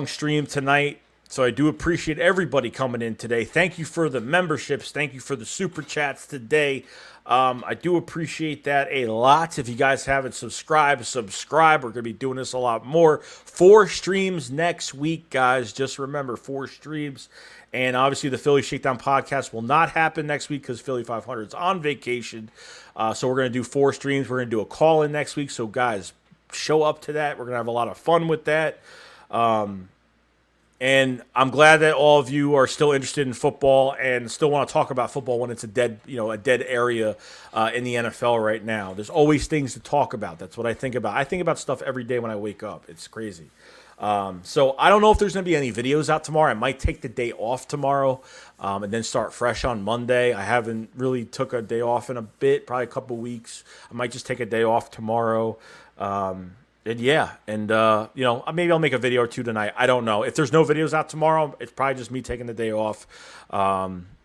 stream tonight. So I do appreciate everybody coming in today. Thank you for the memberships. Thank you for the super chats today. I do appreciate that a lot. If you guys haven't subscribed. We're going to be doing this a lot more. 4 streams next week, guys. Just remember, 4 streams. And obviously the Philly Shakedown podcast will not happen next week because Philly 500 is on vacation. So we're going to do 4 streams. We're going to do a call-in next week. So, guys, show up to that. We're going to have a lot of fun with that. And I'm glad that all of you are still interested in football and still want to talk about football when it's a dead area in the NFL right now. There's always things to talk about. That's what I think about. I think about stuff every day when I wake up. It's crazy. So I don't know if there's going to be any videos out tomorrow. I might take the day off tomorrow and then start fresh on Monday. I haven't really took a day off in a bit, probably a couple weeks. I might just take a day off tomorrow. Maybe I'll make a video or 2 tonight. I don't know. If there's no videos out tomorrow, it's probably just me taking the day off.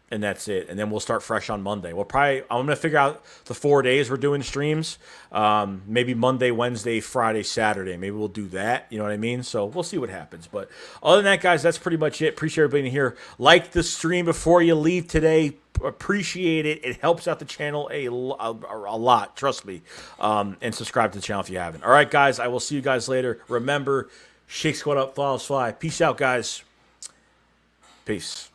And that's it. And then we'll start fresh on Monday. I'm going to figure out the 4 days we're doing streams. Maybe Monday, Wednesday, Friday, Saturday. Maybe we'll do that. You know what I mean? So we'll see what happens. But other than that, guys, that's pretty much it. Appreciate everybody here. Like the stream before you leave today. Appreciate it. It helps out the channel a lot. Trust me. And subscribe to the channel if you haven't. All right, guys. I will see you guys later. Remember, shake squad up, flawless fly. Peace out, guys. Peace.